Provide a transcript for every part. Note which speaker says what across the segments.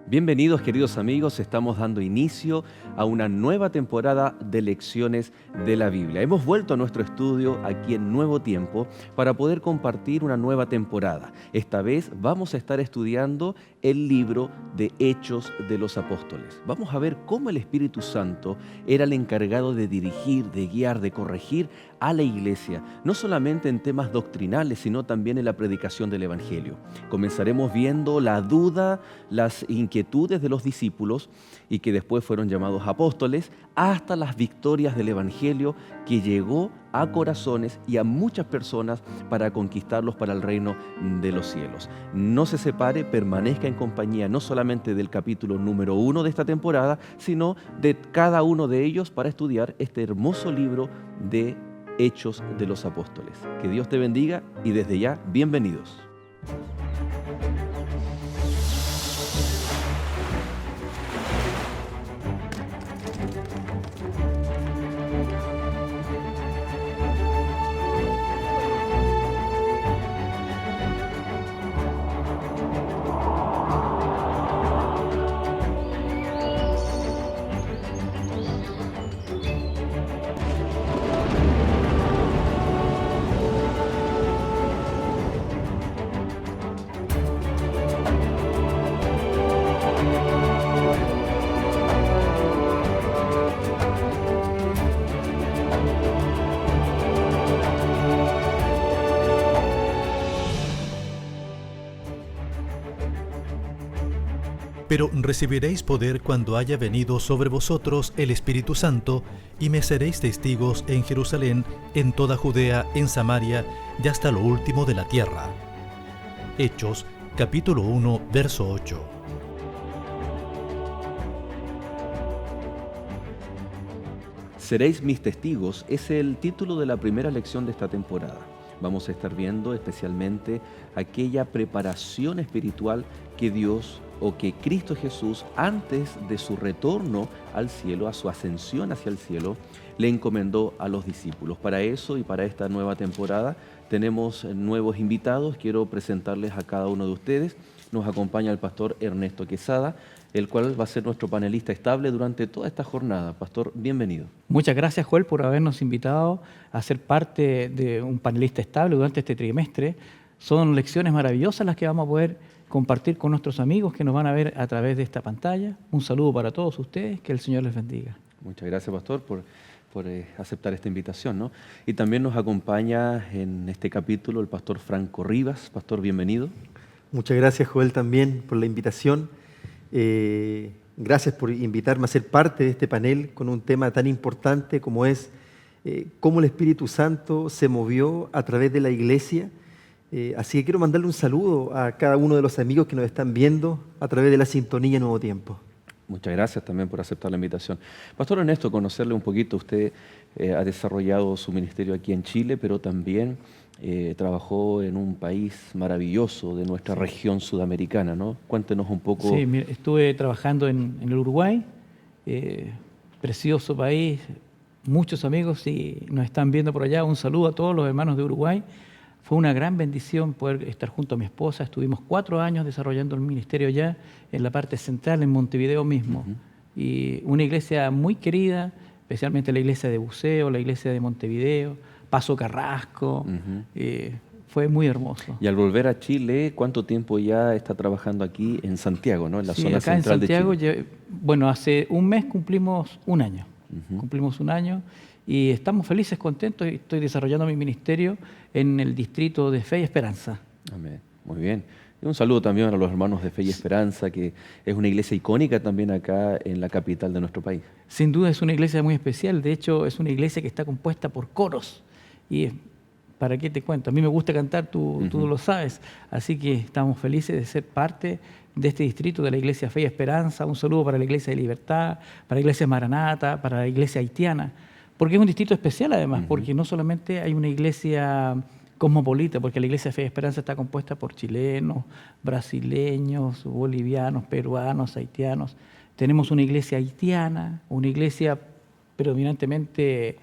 Speaker 1: Bienvenidos queridos amigos, estamos dando inicio a una nueva temporada de lecciones de la Biblia. Hemos vuelto a nuestro estudio aquí en Nuevo Tiempo para poder compartir una nueva temporada. Esta vez vamos a estar estudiando el libro de Hechos de los Apóstoles. Vamos a ver cómo el Espíritu Santo era el encargado de dirigir, de guiar, de corregir a la iglesia, no solamente en temas doctrinales, sino también en la predicación del Evangelio. Comenzaremos viendo la duda, las inquietudes de los discípulos y que después fueron llamados apóstoles, hasta las victorias del Evangelio que llegó a corazones y a muchas personas para conquistarlos para el reino de los cielos. No se separe, permanezca en compañía no solamente del capítulo número 1 de esta temporada, sino de cada uno de ellos para estudiar este hermoso libro de Hechos de los Apóstoles. Que Dios te bendiga y desde ya, bienvenidos.
Speaker 2: Pero recibiréis poder cuando haya venido sobre vosotros el Espíritu Santo, y me seréis testigos en Jerusalén, en toda Judea, en Samaria, y hasta lo último de la tierra. Hechos, capítulo 1, verso 8.
Speaker 1: Seréis mis testigos es el título de la primera lección de esta temporada. Vamos a estar viendo especialmente aquella preparación espiritual que Dios o que Cristo Jesús, antes de su retorno al cielo, a su ascensión hacia el cielo, le encomendó a los discípulos. Para eso y para esta nueva temporada tenemos nuevos invitados. Quiero presentarles a cada uno de ustedes. Nos acompaña el pastor Ernesto Quesada, el cual va a ser nuestro panelista estable durante toda esta jornada. Pastor, bienvenido.
Speaker 3: Muchas gracias, Joel, por habernos invitado a ser parte de un panelista estable durante este trimestre. Son lecciones maravillosas las que vamos a poder compartir con nuestros amigos que nos van a ver a través de esta pantalla. Un saludo para todos ustedes, que el Señor les bendiga.
Speaker 1: Muchas gracias, pastor, por aceptar esta invitación, ¿no? Y también nos acompaña en este capítulo el pastor Franco Rivas. Pastor, bienvenido.
Speaker 4: Muchas gracias, Joel, también por la invitación. Gracias por invitarme a ser parte de este panel con un tema tan importante como es cómo el Espíritu Santo se movió a través de la iglesia. Así que quiero mandarle un saludo a cada uno de los amigos que nos están viendo a través de la sintonía Nuevo Tiempo.
Speaker 1: Muchas gracias también por aceptar la invitación. Pastor Ernesto, conocerle un poquito. Usted ha desarrollado su ministerio aquí en Chile, pero también trabajó en un país maravilloso de nuestra región sudamericana, ¿no? Cuéntenos un poco.
Speaker 3: Sí, mira, estuve trabajando en el Uruguay, precioso país, muchos amigos y nos están viendo por allá. Un saludo a todos los hermanos de Uruguay. Fue una gran bendición poder estar junto a mi esposa. Estuvimos 4 años desarrollando el ministerio allá en la parte central, en Montevideo mismo. Y una iglesia muy querida, especialmente la iglesia de Buceo, la iglesia de Montevideo, Paso Carrasco. Fue muy hermoso.
Speaker 1: Y al volver a Chile, ¿cuánto tiempo ya está trabajando aquí en Santiago, ¿no? En la zona central de Chile?
Speaker 3: Acá en Santiago, bueno, hace un mes cumplimos un año. Cumplimos un año. Y estamos felices, contentos, y estoy desarrollando mi ministerio en el distrito de Fe y Esperanza.
Speaker 1: Amén. Muy bien. Y un saludo también a los hermanos de Fe y Esperanza, que es una iglesia icónica también acá en la capital de nuestro país.
Speaker 3: Sin duda es una iglesia muy especial. De hecho, es una iglesia que está compuesta por coros. Y ¿para qué te cuento? A mí me gusta cantar, tú lo sabes. Así que estamos felices de ser parte de este distrito de la iglesia Fe y Esperanza. Un saludo para la iglesia de Libertad, para la iglesia Maranata, para la iglesia haitiana. Porque es un distrito especial además, porque no solamente hay una iglesia cosmopolita, porque la iglesia Fe y Esperanza está compuesta por chilenos, brasileños, bolivianos, peruanos, haitianos. Tenemos una iglesia haitiana, una iglesia predominantemente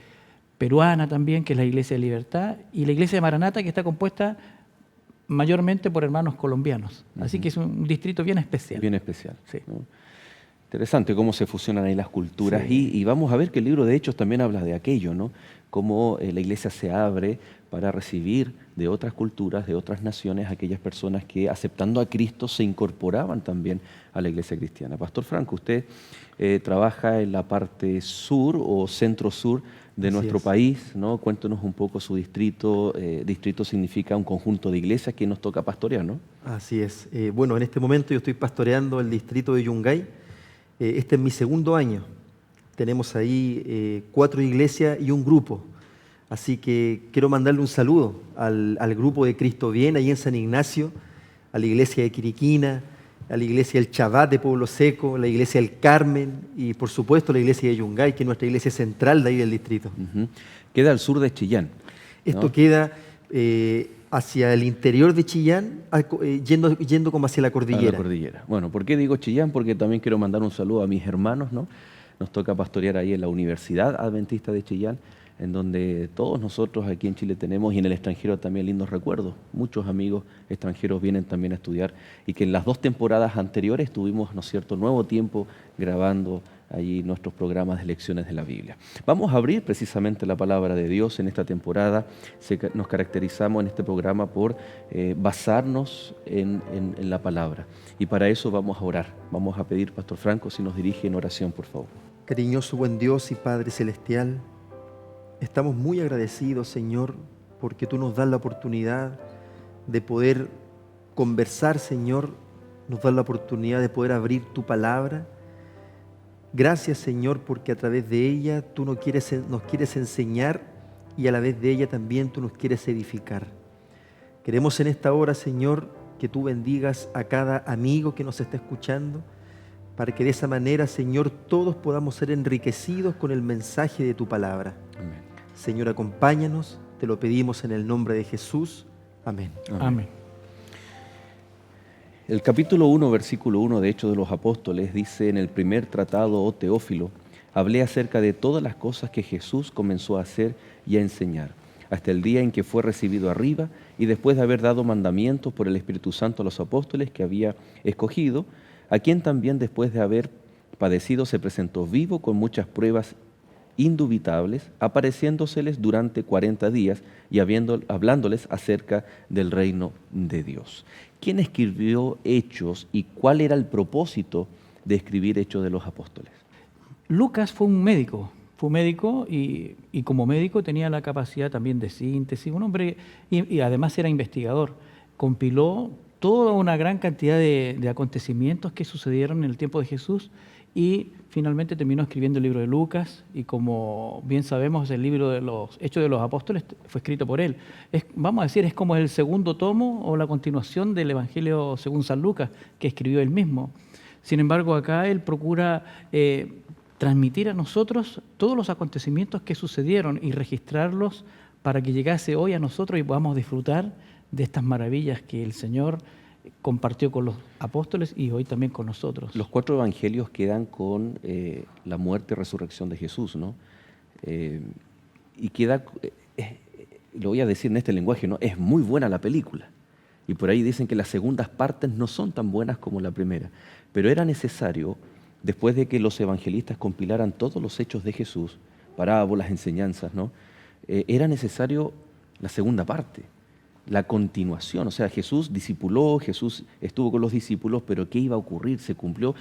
Speaker 3: peruana también, que es la iglesia de Libertad, y la iglesia de Maranata, que está compuesta mayormente por hermanos colombianos. Así que es un distrito bien especial.
Speaker 1: Bien especial.
Speaker 3: Sí.
Speaker 1: ¿no? Interesante cómo se fusionan ahí las culturas
Speaker 4: Sí.
Speaker 1: y vamos a ver que el libro de Hechos también habla de aquello, ¿no? Cómo la iglesia se abre para recibir de otras culturas, de otras naciones, aquellas personas que aceptando a Cristo se incorporaban también a la iglesia cristiana. Pastor Franco, usted trabaja en la parte sur o centro-sur de
Speaker 4: Así
Speaker 1: nuestro
Speaker 4: es.
Speaker 1: país, ¿no? Cuéntenos un poco su distrito. Distrito significa un conjunto de iglesias que nos toca pastorear, ¿no?
Speaker 4: Así es. Bueno, en este momento yo estoy pastoreando el distrito de Yungay. Este es mi segundo año. Tenemos ahí 4 iglesias y un grupo. Así que quiero mandarle un saludo al grupo de Cristo Viene, ahí en San Ignacio, a la iglesia de Quiriquina, a la iglesia del Chabat de Pueblo Seco, la iglesia del Carmen y por supuesto la iglesia de Yungay, que es nuestra iglesia central de ahí del distrito.
Speaker 1: Ujú. Queda al sur de Chillán.
Speaker 4: Esto
Speaker 1: ¿no?
Speaker 4: queda hacia el interior de Chillán, yendo como hacia la
Speaker 1: A
Speaker 4: cordillera.
Speaker 1: la cordillera. Bueno, ¿por qué digo Chillán? Porque también quiero mandar un saludo a mis hermanos, ¿no? Nos toca pastorear ahí en la Universidad Adventista de Chillán, en donde todos nosotros aquí en Chile tenemos y en el extranjero también lindos recuerdos. Muchos amigos extranjeros vienen también a estudiar y que en las 2 temporadas anteriores tuvimos, ¿no es cierto?, nuevo tiempo grabando allí nuestros programas de lecciones de la Biblia. Vamos a abrir precisamente la palabra de Dios en esta temporada. Nos caracterizamos en este programa por basarnos en la palabra. Y para eso vamos a orar. Vamos a pedir, Pastor Franco, si nos dirige en oración, por favor.
Speaker 4: Cariñoso buen Dios y Padre Celestial, estamos muy agradecidos, Señor, porque tú nos das la oportunidad de poder conversar, Señor, nos das la oportunidad de poder abrir tu palabra. Gracias, Señor, porque a través de ella tú nos quieres enseñar y a la vez de ella también tú nos quieres edificar. Queremos en esta hora, Señor, que tú bendigas a cada amigo que nos está escuchando, para que de esa manera, Señor, todos podamos ser enriquecidos con el mensaje de tu palabra.
Speaker 1: Amén.
Speaker 4: Señor, acompáñanos, te lo pedimos en el nombre de Jesús. Amén.
Speaker 3: Amén.
Speaker 1: El capítulo 1, versículo 1 de Hechos de los Apóstoles dice: en el primer tratado, oh Teófilo, hablé acerca de todas las cosas que Jesús comenzó a hacer y a enseñar, hasta el día en que fue recibido arriba y después de haber dado mandamientos por el Espíritu Santo a los apóstoles que había escogido, a quien también después de haber padecido se presentó vivo con muchas pruebas indubitables, apareciéndoseles durante 40 días y hablándoles acerca del reino de Dios. ¿Quién escribió Hechos y cuál era el propósito de escribir Hechos de los Apóstoles?
Speaker 3: Lucas fue un médico y como médico tenía la capacidad también de síntesis, un hombre, y además era investigador. Compiló toda una gran cantidad de acontecimientos que sucedieron en el tiempo de Jesús y finalmente terminó escribiendo el libro de Lucas, y como bien sabemos, el libro de los Hechos de los Apóstoles fue escrito por él. Vamos a decir, es como el segundo tomo o la continuación del Evangelio según San Lucas, que escribió él mismo. Sin embargo, acá él procura transmitir a nosotros todos los acontecimientos que sucedieron y registrarlos para que llegase hoy a nosotros y podamos disfrutar de estas maravillas que el Señor compartió con los apóstoles y hoy también con nosotros.
Speaker 1: Los 4 evangelios quedan con la muerte y resurrección de Jesús, ¿no? Y queda, lo voy a decir en este lenguaje, ¿no? Es muy buena la película. Y por ahí dicen que las segundas partes no son tan buenas como la primera. Pero era necesario, después de que los evangelistas compilaran todos los hechos de Jesús, parábolas, enseñanzas, ¿no? Era necesario la segunda parte, la continuación. O sea, Jesús discipuló, Jesús estuvo con los discípulos, pero ¿qué iba a ocurrir? Se cumplió.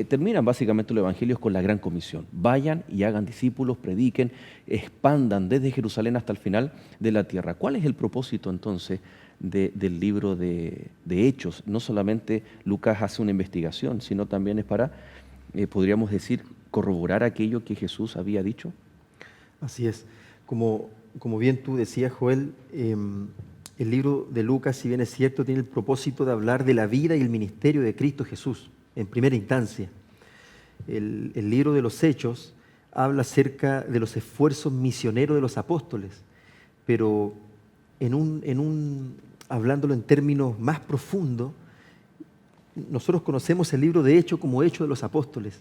Speaker 1: Terminan básicamente los evangelios con la gran comisión. Vayan y hagan discípulos, prediquen, expandan desde Jerusalén hasta el final de la tierra. ¿Cuál es el propósito entonces del libro de Hechos? No solamente Lucas hace una investigación, sino también es para, podríamos decir, corroborar aquello que Jesús había dicho.
Speaker 4: Así es. Como bien tú decías, Joel, el libro de Lucas, si bien es cierto, tiene el propósito de hablar de la vida y el ministerio de Cristo Jesús, en primera instancia. El libro de los Hechos habla acerca de los esfuerzos misioneros de los apóstoles, pero hablándolo en términos más profundos, nosotros conocemos el libro de Hechos como Hechos de los Apóstoles,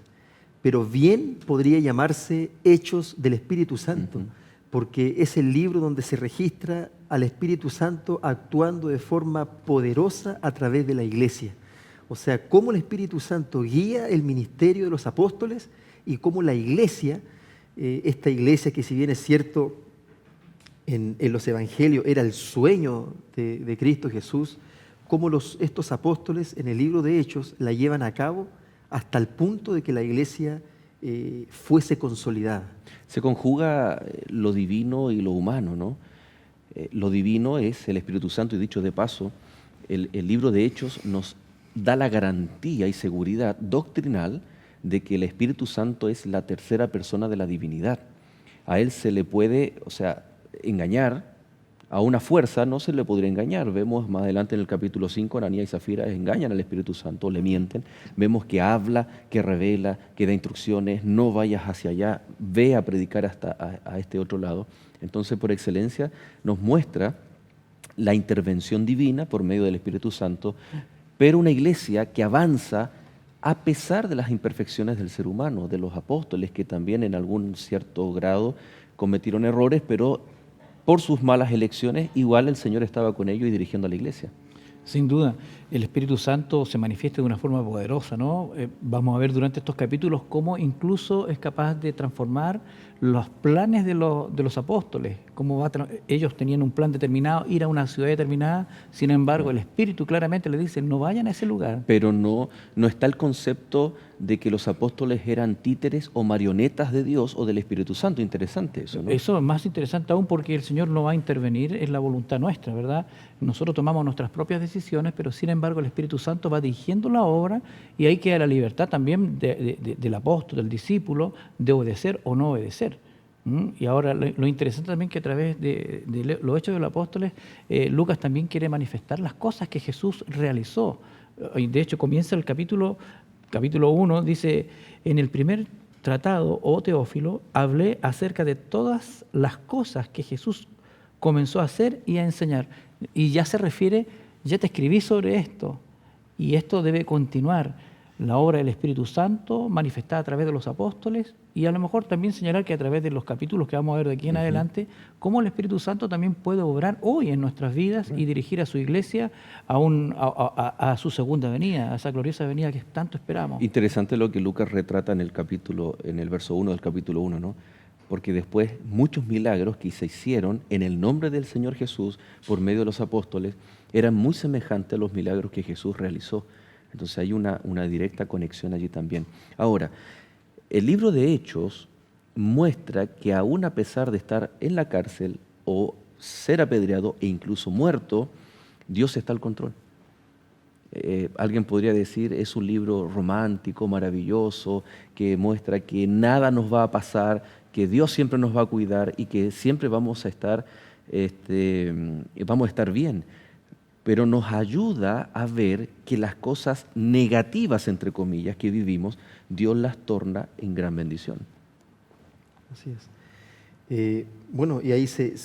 Speaker 4: pero bien podría llamarse Hechos del Espíritu Santo, porque es el libro donde se registra al Espíritu Santo actuando de forma poderosa a través de la iglesia. O sea, cómo el Espíritu Santo guía el ministerio de los apóstoles y cómo la iglesia, esta iglesia que si bien es cierto en los evangelios era el sueño de Cristo Jesús, cómo estos apóstoles en el libro de Hechos la llevan a cabo hasta el punto de que la iglesia fuese consolidada.
Speaker 1: Se conjuga lo divino y lo humano, ¿no? Lo divino es el Espíritu Santo, y dicho de paso, el libro de Hechos nos da la garantía y seguridad doctrinal de que el Espíritu Santo es la tercera persona de la divinidad. A él se le puede, engañar, a una fuerza no se le podría engañar. Vemos más adelante en el capítulo 5, Ananías y Zafira engañan al Espíritu Santo, le mienten. Vemos que habla, que revela, que da instrucciones, no vayas hacia allá, ve a predicar hasta a este otro lado. Entonces, por excelencia, nos muestra la intervención divina por medio del Espíritu Santo, pero una iglesia que avanza a pesar de las imperfecciones del ser humano, de los apóstoles, que también en algún cierto grado cometieron errores, pero por sus malas elecciones, igual el Señor estaba con ellos y dirigiendo a la iglesia.
Speaker 3: Sin duda, el Espíritu Santo se manifiesta de una forma poderosa, ¿no? Vamos a ver durante estos capítulos cómo incluso es capaz de transformar los planes de los apóstoles. Ellos tenían un plan determinado, ir a una ciudad determinada, sin embargo, el Espíritu claramente les dice, no vayan a ese lugar.
Speaker 1: Pero no está el concepto de que los apóstoles eran títeres o marionetas de Dios o del Espíritu Santo. Interesante eso, ¿no?
Speaker 3: Eso es más interesante aún porque el Señor no va a intervenir en la voluntad nuestra, ¿verdad? Nosotros tomamos nuestras propias decisiones, pero sin embargo el Espíritu Santo va dirigiendo la obra y ahí queda la libertad también del apóstol, del discípulo, de obedecer o no obedecer. Y ahora lo interesante también que a través de los Hechos de los Apóstoles, Lucas también quiere manifestar las cosas que Jesús realizó. Y de hecho comienza el capítulo 1, dice, en el primer tratado, oh Teófilo, hablé acerca de todas las cosas que Jesús comenzó a hacer y a enseñar. Y ya se refiere, ya te escribí sobre esto, y esto debe continuar. La obra del Espíritu Santo manifestada a través de los apóstoles y a lo mejor también señalar que a través de los capítulos que vamos a ver de aquí en adelante, cómo el Espíritu Santo también puede obrar hoy en nuestras vidas y dirigir a su iglesia a su segunda venida, a esa gloriosa venida que tanto esperamos.
Speaker 1: Interesante lo que Lucas retrata en el verso 1 del capítulo 1, ¿no? Porque después muchos milagros que se hicieron en el nombre del Señor Jesús por medio de los apóstoles eran muy semejantes a los milagros que Jesús realizó. Entonces hay una directa conexión allí también. Ahora, el libro de Hechos muestra que aún a pesar de estar en la cárcel o ser apedreado e incluso muerto, Dios está al control. Alguien podría decir, es un libro romántico, maravilloso, que muestra que nada nos va a pasar, que Dios siempre nos va a cuidar y que siempre vamos a estar bien. Pero nos ayuda a ver que las cosas negativas, entre comillas, que vivimos, Dios las torna en gran bendición.
Speaker 4: Así es. Y ahí se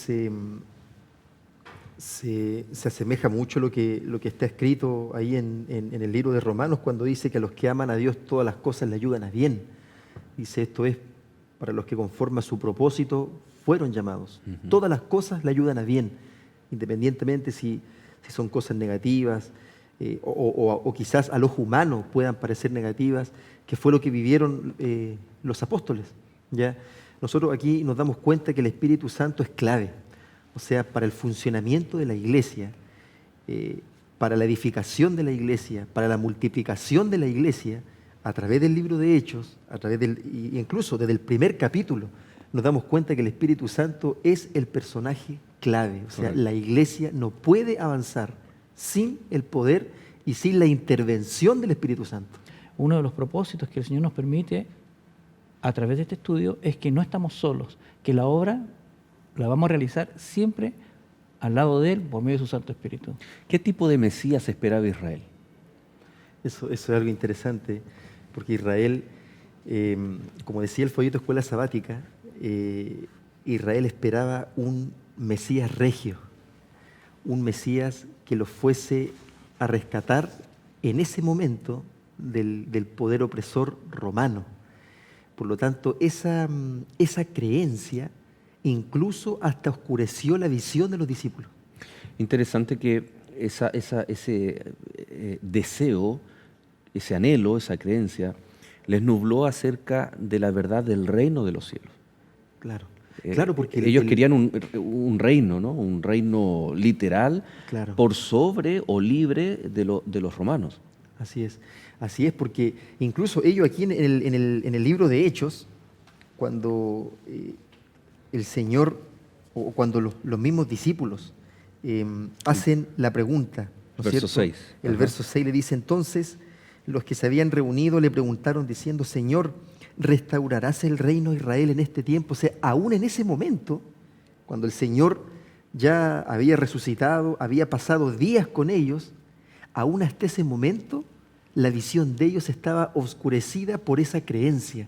Speaker 4: asemeja mucho lo que está escrito ahí en el libro de Romanos, cuando dice que a los que aman a Dios todas las cosas le ayudan a bien. Dice, esto es para los que conforme a su propósito fueron llamados. Todas las cosas le ayudan a bien, independientemente si son cosas negativas o quizás al ojo humano puedan parecer negativas, que fue lo que vivieron los apóstoles. ¿Ya? Nosotros aquí nos damos cuenta que el Espíritu Santo es clave, o sea, para el funcionamiento de la iglesia, para la edificación de la iglesia, para la multiplicación de la iglesia, a través del libro de Hechos, incluso desde el primer capítulo, nos damos cuenta que el Espíritu Santo es el personaje clave. O sea, la iglesia no puede avanzar sin el poder y sin la intervención del Espíritu Santo.
Speaker 3: Uno de los propósitos que el Señor nos permite a través de este estudio es que no estamos solos, que la obra la vamos a realizar siempre al lado de Él por medio de su Santo Espíritu.
Speaker 1: ¿Qué tipo de Mesías esperaba Israel?
Speaker 4: Eso es algo interesante, porque Israel, como decía el folleto Escuela Sabática, Israel esperaba un Mesías regio, un Mesías que los fuese a rescatar en ese momento del poder opresor romano. Por lo tanto, esa creencia incluso hasta oscureció la visión de los discípulos.
Speaker 1: Interesante que ese deseo, ese anhelo, esa creencia, les nubló acerca de la verdad del reino de los cielos.
Speaker 4: Claro, claro, porque
Speaker 1: ellos querían un reino, ¿no? Un reino literal,
Speaker 4: claro,
Speaker 1: por sobre o libre de los romanos.
Speaker 4: así es, porque incluso ellos aquí en el libro de Hechos, cuando el Señor, o cuando los mismos discípulos hacen la pregunta, ¿no es
Speaker 1: Verso
Speaker 4: cierto?
Speaker 1: 6.
Speaker 4: El
Speaker 1: Ajá.
Speaker 4: verso 6 le dice, entonces los que se habían reunido le preguntaron diciendo, Señor, ¿restaurarás el reino de Israel en este tiempo? O sea, aún en ese momento, cuando el Señor ya había resucitado, había pasado días con ellos, aún hasta ese momento la visión de ellos estaba oscurecida por esa creencia.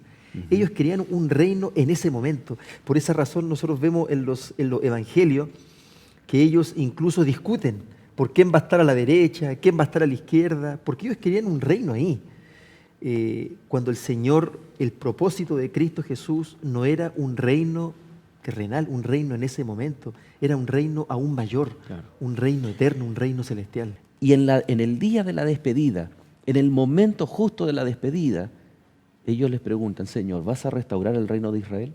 Speaker 4: Ellos querían un reino en ese momento. Por esa razón nosotros vemos en los evangelios que ellos incluso discuten por quién va a estar a la derecha, quién va a estar a la izquierda, porque ellos querían un reino ahí. Cuando el Señor, el propósito de Cristo Jesús no era un reino terrenal, un reino en ese momento, era un reino aún mayor,
Speaker 1: Claro.
Speaker 4: un reino eterno, un reino celestial.
Speaker 1: Y en el día de la despedida, en el momento justo de la despedida, ellos les preguntan, Señor, ¿vas a restaurar el reino de Israel?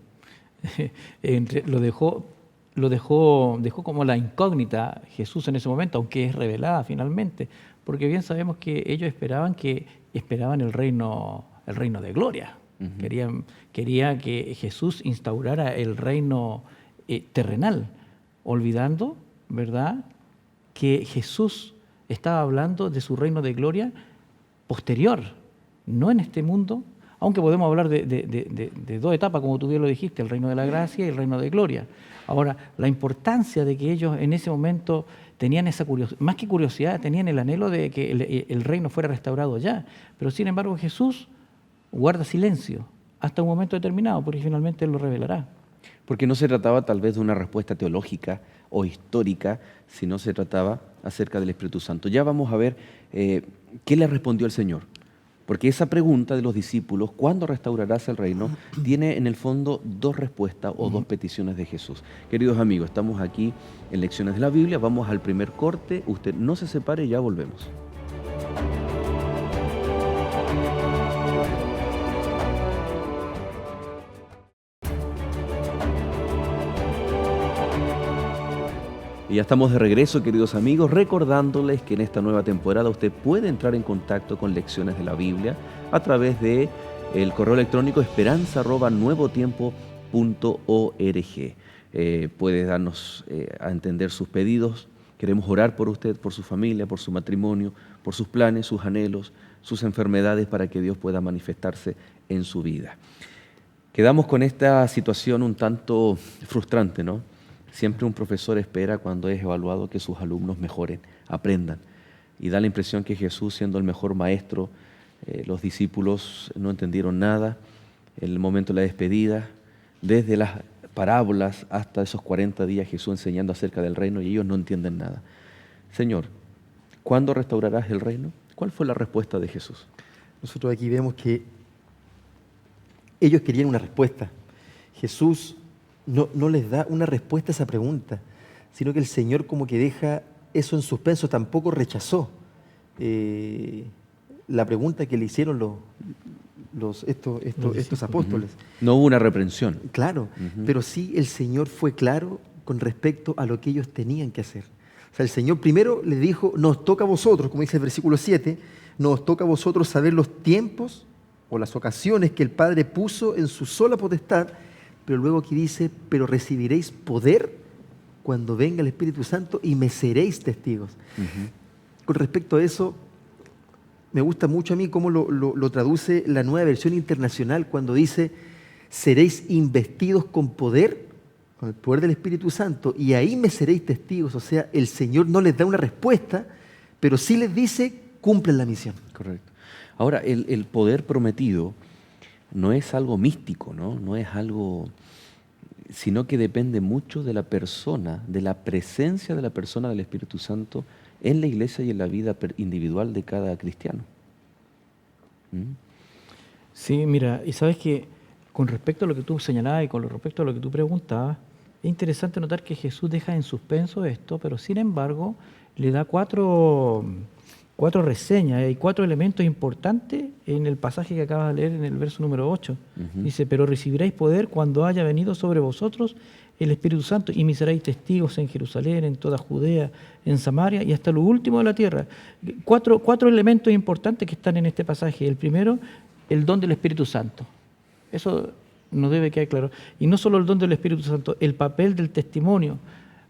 Speaker 3: Lo dejó como la incógnita Jesús en ese momento, aunque es revelada finalmente, porque bien sabemos que ellos esperaban el reino de gloria. Quería que Jesús instaurara el reino terrenal, olvidando, ¿verdad?, que Jesús estaba hablando de su reino de gloria posterior, no en este mundo, aunque podemos hablar de dos etapas, como tú bien lo dijiste, el reino de la gracia y el reino de gloria. Ahora, la importancia de que ellos en ese momento tenían esa curiosidad, más que curiosidad, tenían el anhelo de que el reino fuera restaurado ya, pero sin embargo Jesús guarda silencio hasta un momento determinado, porque finalmente Él lo revelará.
Speaker 1: Porque no se trataba tal vez de una respuesta teológica o histórica, sino se trataba acerca del Espíritu Santo. Ya vamos a ver qué le respondió el Señor. Porque esa pregunta de los discípulos, ¿cuándo restaurarás el reino?, tiene en el fondo dos respuestas o dos peticiones de Jesús. Queridos amigos, estamos aquí en Lecciones de la Biblia, vamos al primer corte, usted no se separe, ya volvemos. Y ya estamos de regreso, queridos amigos, recordándoles que en esta nueva temporada usted puede entrar en contacto con Lecciones de la Biblia a través de el correo electrónico esperanza@nuevotiempo.org. Puede darnos a entender sus pedidos. Queremos orar por usted, por su familia, por su matrimonio, por sus planes, sus anhelos, sus enfermedades, para que Dios pueda manifestarse en su vida. Quedamos con esta situación un tanto frustrante, ¿no? Siempre un profesor espera, cuando es evaluado, que sus alumnos mejoren, aprendan. Y da la impresión que Jesús, siendo el mejor maestro, los discípulos no entendieron nada. En el momento de la despedida, desde las parábolas hasta esos 40 días, Jesús enseñando acerca del reino, y ellos no entienden nada. Señor, ¿cuándo restaurarás el reino? ¿Cuál fue la respuesta de Jesús?
Speaker 4: Nosotros aquí vemos que ellos querían una respuesta. Jesús no les da una respuesta a esa pregunta, sino que el Señor como que deja eso en suspenso, tampoco rechazó la pregunta que le hicieron estos apóstoles.
Speaker 1: No hubo una reprensión.
Speaker 4: Claro, pero sí el Señor fue claro con respecto a lo que ellos tenían que hacer. O sea, el Señor primero les dijo, nos toca a vosotros, como dice el versículo 7, nos toca a vosotros saber los tiempos o las ocasiones que el Padre puso en su sola potestad. Pero luego aquí dice, pero recibiréis poder cuando venga el Espíritu Santo y me seréis testigos. Con respecto a eso, me gusta mucho a mí cómo lo traduce la Nueva Versión Internacional cuando dice, seréis investidos con poder, con el poder del Espíritu Santo, y ahí me seréis testigos. O sea, el Señor no les da una respuesta, pero sí les dice, cumplen la misión.
Speaker 1: Correcto. Ahora, el poder prometido no es algo místico, ¿no? No es algo, sino que depende mucho de la persona, de la presencia de la persona del Espíritu Santo en la iglesia y en la vida individual de cada cristiano.
Speaker 3: Sí, mira, y sabes que con respecto a lo que tú señalabas y con respecto a lo que tú preguntabas, Es interesante notar que Jesús deja en suspenso esto, pero sin embargo le da cuatro reseñas. Hay 4 elementos importantes en el pasaje que acabas de leer en el verso número 8. Dice, pero recibiréis poder cuando haya venido sobre vosotros el Espíritu Santo y me seréis testigos en Jerusalén, en toda Judea, en Samaria y hasta lo último de la tierra. Cuatro elementos importantes que están en este pasaje. El primero, el don del Espíritu Santo. Eso nos debe quedar claro. Y no solo el don del Espíritu Santo, el papel del testimonio.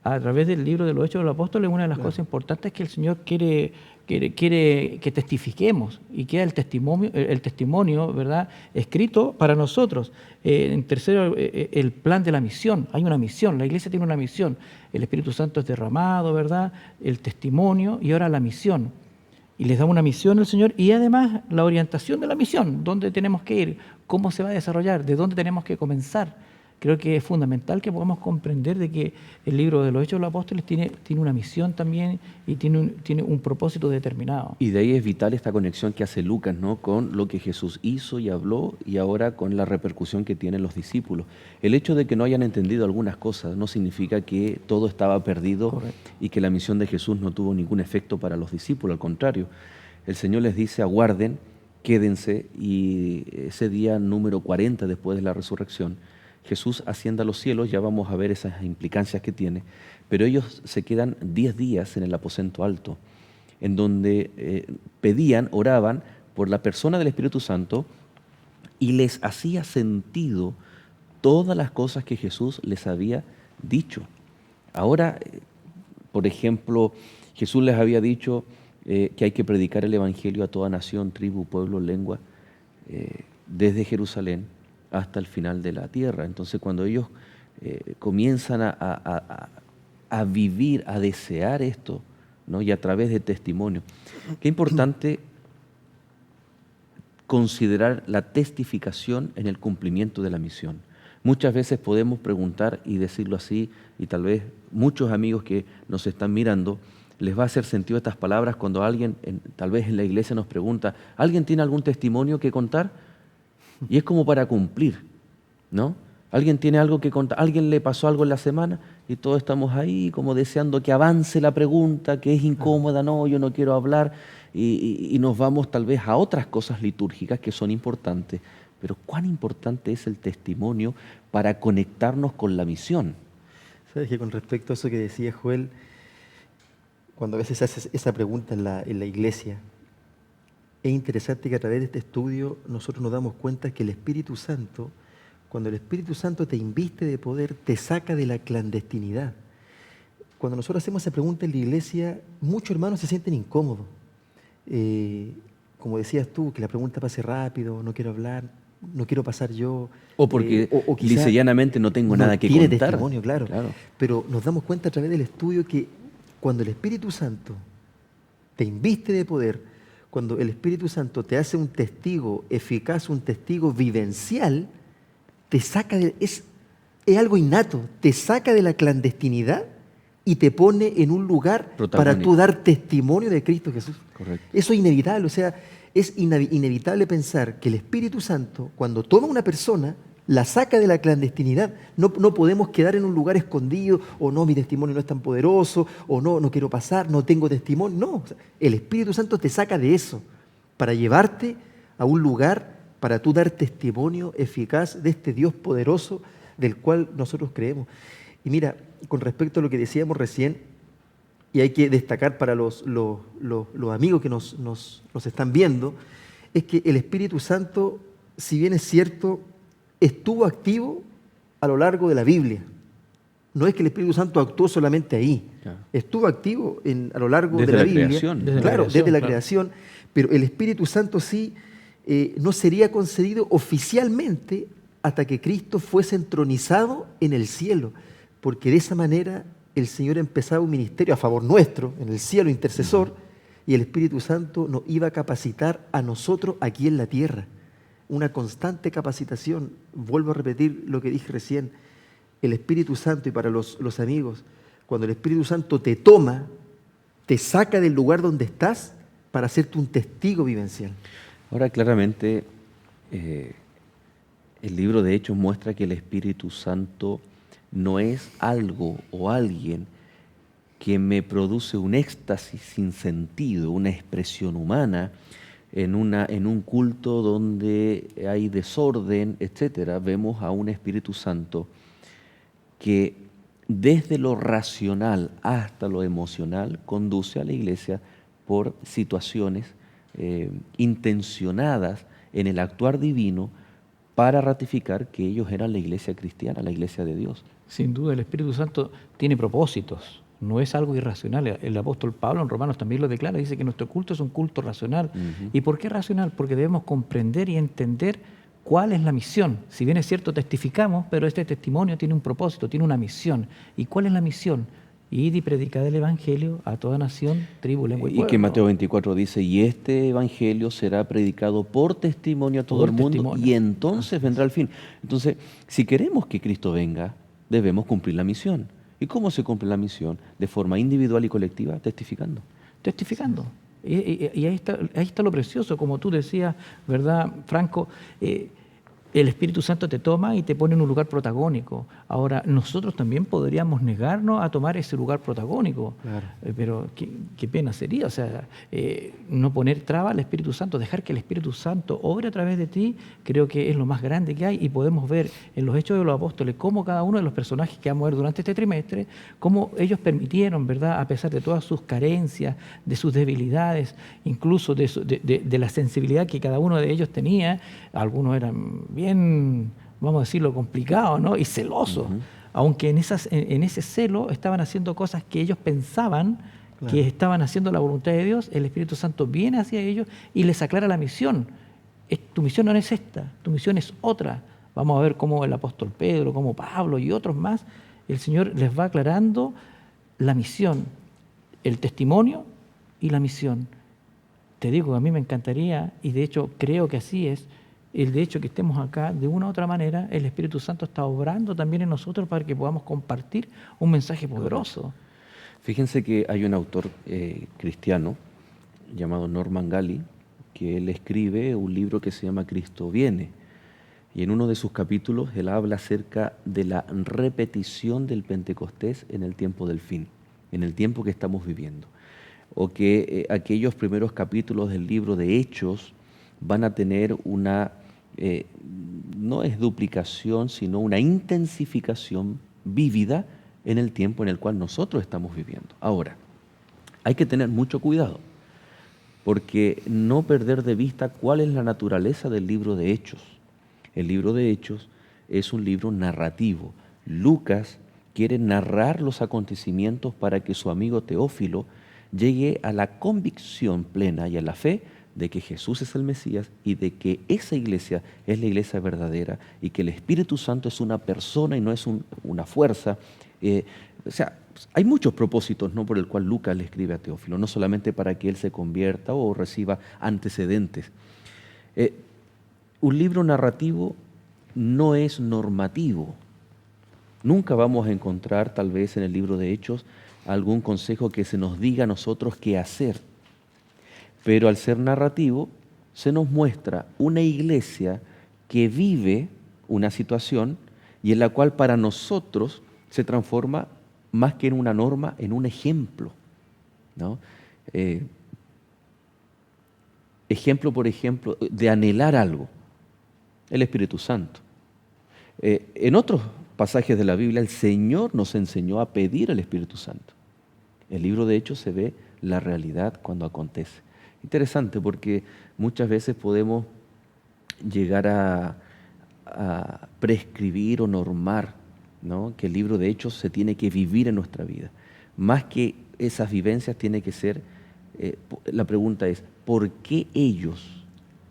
Speaker 3: A través del libro de los Hechos de los Apóstoles, una de las cosas importantes es que el Señor quiere que testifiquemos y queda el testimonio, ¿verdad?, escrito para nosotros. En tercero, el plan de la misión. Hay una misión, la iglesia tiene una misión. El Espíritu Santo es derramado, ¿verdad?, el testimonio y ahora la misión. Y les da una misión el Señor y además la orientación de la misión, dónde tenemos que ir, cómo se va a desarrollar, de dónde tenemos que comenzar. Creo que es fundamental que podamos comprender de que el libro de los Hechos de los Apóstoles tiene una misión también y tiene un propósito determinado.
Speaker 1: Y de ahí es vital esta conexión que hace Lucas, ¿no?, con lo que Jesús hizo y habló y ahora con la repercusión que tienen los discípulos. El hecho de que no hayan entendido algunas cosas no significa que todo estaba perdido. Correcto. Y que la misión de Jesús no tuvo ningún efecto para los discípulos, al contrario. El Señor les dice, aguarden, quédense, y ese día número 40 después de la resurrección, Jesús asciende a los cielos, ya vamos a ver esas implicancias que tiene, pero ellos se quedan 10 días en el aposento alto, en donde oraban por la persona del Espíritu Santo y les hacía sentido todas las cosas que Jesús les había dicho. Ahora, por ejemplo, Jesús les había dicho que hay que predicar el Evangelio a toda nación, tribu, pueblo, lengua, desde Jerusalén hasta el final de la tierra. Entonces, cuando ellos comienzan a vivir, a desear esto, ¿no?, y a través de testimonio, qué importante considerar la testificación en el cumplimiento de la misión. Muchas veces podemos preguntar y decirlo así, y tal vez muchos amigos que nos están mirando, les va a hacer sentido estas palabras cuando alguien, tal vez en la iglesia, nos pregunta, ¿alguien tiene algún testimonio que contar? Y es como para cumplir, ¿no? ¿Alguien tiene algo que contar? ¿Alguien le pasó algo en la semana? Y todos estamos ahí como deseando que avance la pregunta, que es incómoda, no, yo no quiero hablar, y nos vamos tal vez a otras cosas litúrgicas que son importantes. Pero ¿cuán importante es el testimonio para conectarnos con la misión?
Speaker 4: Sabes que con respecto a eso que decía Joel, cuando a veces haces esa pregunta en la iglesia, es interesante que a través de este estudio nosotros nos damos cuenta que el Espíritu Santo, cuando el Espíritu Santo te inviste de poder, te saca de la clandestinidad. Cuando nosotros hacemos esa pregunta en la iglesia, muchos hermanos se sienten incómodos. Como decías tú, que la pregunta pase rápido, no quiero hablar, no quiero pasar yo.
Speaker 1: O porque lisa llanamente no tengo nada que contar.
Speaker 4: Tiene testimonio, claro. Pero nos damos cuenta a través del estudio que cuando el Espíritu Santo te inviste de poder, cuando el Espíritu Santo te hace un testigo eficaz, un testigo vivencial, te saca es algo innato, te saca de la clandestinidad y te pone en un lugar para tú dar testimonio de Cristo Jesús.
Speaker 1: Correcto.
Speaker 4: Eso es inevitable, o sea, es inevitable pensar que el Espíritu Santo, cuando toma a una persona, la saca de la clandestinidad. No podemos quedar en un lugar escondido, o no, mi testimonio no es tan poderoso, o no quiero pasar, no tengo testimonio. No, o sea, el Espíritu Santo te saca de eso para llevarte a un lugar para tú dar testimonio eficaz de este Dios poderoso del cual nosotros creemos. Y mira, con respecto a lo que decíamos recién, y hay que destacar para los amigos que nos están viendo, es que el Espíritu Santo, si bien es cierto, estuvo activo a lo largo de la Biblia. No es que el Espíritu Santo actuó solamente ahí. Claro. Estuvo activo a lo largo de la Biblia. Desde la creación. Pero el Espíritu Santo sí no sería concedido oficialmente hasta que Cristo fuese entronizado en el cielo. Porque de esa manera el Señor empezaba un ministerio a favor nuestro, en el cielo intercesor, y el Espíritu Santo nos iba a capacitar a nosotros aquí en la tierra. Una constante capacitación. Vuelvo a repetir lo que dije recién. El Espíritu Santo, y para los amigos, cuando el Espíritu Santo te toma, te saca del lugar donde estás para hacerte un testigo vivencial.
Speaker 1: Ahora, claramente, el libro de Hechos muestra que el Espíritu Santo no es algo o alguien que me produce un éxtasis sin sentido, una expresión humana, en un culto donde hay desorden, etcétera. Vemos a un Espíritu Santo que desde lo racional hasta lo emocional conduce a la iglesia por situaciones intencionadas en el actuar divino para ratificar que ellos eran la iglesia cristiana, la iglesia de Dios.
Speaker 3: Sin duda, el Espíritu Santo tiene propósitos, no es algo irracional. El apóstol Pablo en Romanos también lo declara, dice que nuestro culto es un culto racional. ¿Y por qué racional? Porque debemos comprender y entender cuál es la misión. Si bien es cierto, testificamos, pero este testimonio tiene un propósito, tiene una misión. ¿Y cuál es la misión? Id y predicad el Evangelio a toda nación, tribu, lengua y pueblo.
Speaker 1: Y que Mateo 24 dice, y este Evangelio será predicado por testimonio a todo el mundo, y entonces vendrá el fin. Entonces, si queremos que Cristo venga, debemos cumplir la misión. ¿Y cómo se cumple la misión? De forma individual y colectiva, testificando.
Speaker 3: Testificando. Y ahí está lo precioso, como tú decías, ¿verdad, Franco? El Espíritu Santo te toma y te pone en un lugar protagónico. Ahora, nosotros también podríamos negarnos a tomar ese lugar protagónico. Claro. Pero qué pena sería, o sea, no poner traba al Espíritu Santo, dejar que el Espíritu Santo obre a través de ti, creo que es lo más grande que hay. Y podemos ver en los Hechos de los Apóstoles cómo cada uno de los personajes que vamos a ver durante este trimestre, cómo ellos permitieron, ¿verdad?, a pesar de todas sus carencias, de sus debilidades, incluso de la sensibilidad que cada uno de ellos tenía. Algunos eran bien, vamos a decirlo, complicado, ¿no?, y celoso, aunque en ese celo estaban haciendo cosas que ellos pensaban que estaban haciendo la voluntad de Dios. El Espíritu Santo viene hacia ellos y les aclara la misión. Tu misión no es esta, tu misión es otra. Vamos a ver cómo el apóstol Pedro, como Pablo y otros más, el Señor les va aclarando la misión, el testimonio y la misión. Te digo, a mí me encantaría, y de hecho creo que así es, el de hecho que estemos acá, de una u otra manera, el Espíritu Santo está obrando también en nosotros para que podamos compartir un mensaje poderoso.
Speaker 1: Fíjense que hay un autor cristiano llamado Norman Galley, que él escribe un libro que se llama Cristo viene. Y en uno de sus capítulos él habla acerca de la repetición del Pentecostés en el tiempo del fin, en el tiempo que estamos viviendo. O que aquellos primeros capítulos del libro de Hechos van a tener una, no es duplicación, sino una intensificación vívida en el tiempo en el cual nosotros estamos viviendo. Ahora, hay que tener mucho cuidado, porque no perder de vista cuál es la naturaleza del libro de Hechos. El libro de Hechos es un libro narrativo. Lucas quiere narrar los acontecimientos para que su amigo Teófilo llegue a la convicción plena y a la fe de que Jesús es el Mesías y de que esa iglesia es la iglesia verdadera y que el Espíritu Santo es una persona y no es una fuerza. O sea, hay muchos propósitos, ¿no?, por el cual Lucas le escribe a Teófilo, no solamente para que él se convierta o reciba antecedentes. Un libro narrativo no es normativo. Nunca vamos a encontrar, tal vez en el libro de Hechos, algún consejo que se nos diga a nosotros qué hacer. Pero al ser narrativo, se nos muestra una iglesia que vive una situación y en la cual para nosotros se transforma más que en una norma, en un ejemplo, ¿no? Ejemplo, por ejemplo, de anhelar algo, el Espíritu Santo. En otros pasajes de la Biblia, el Señor nos enseñó a pedir el Espíritu Santo. En el libro de Hechos se ve la realidad cuando acontece. Interesante, porque muchas veces podemos llegar a prescribir o normar, ¿no?, que el libro de Hechos se tiene que vivir en nuestra vida. Más que esas vivencias tiene que ser, la pregunta es, ¿por qué ellos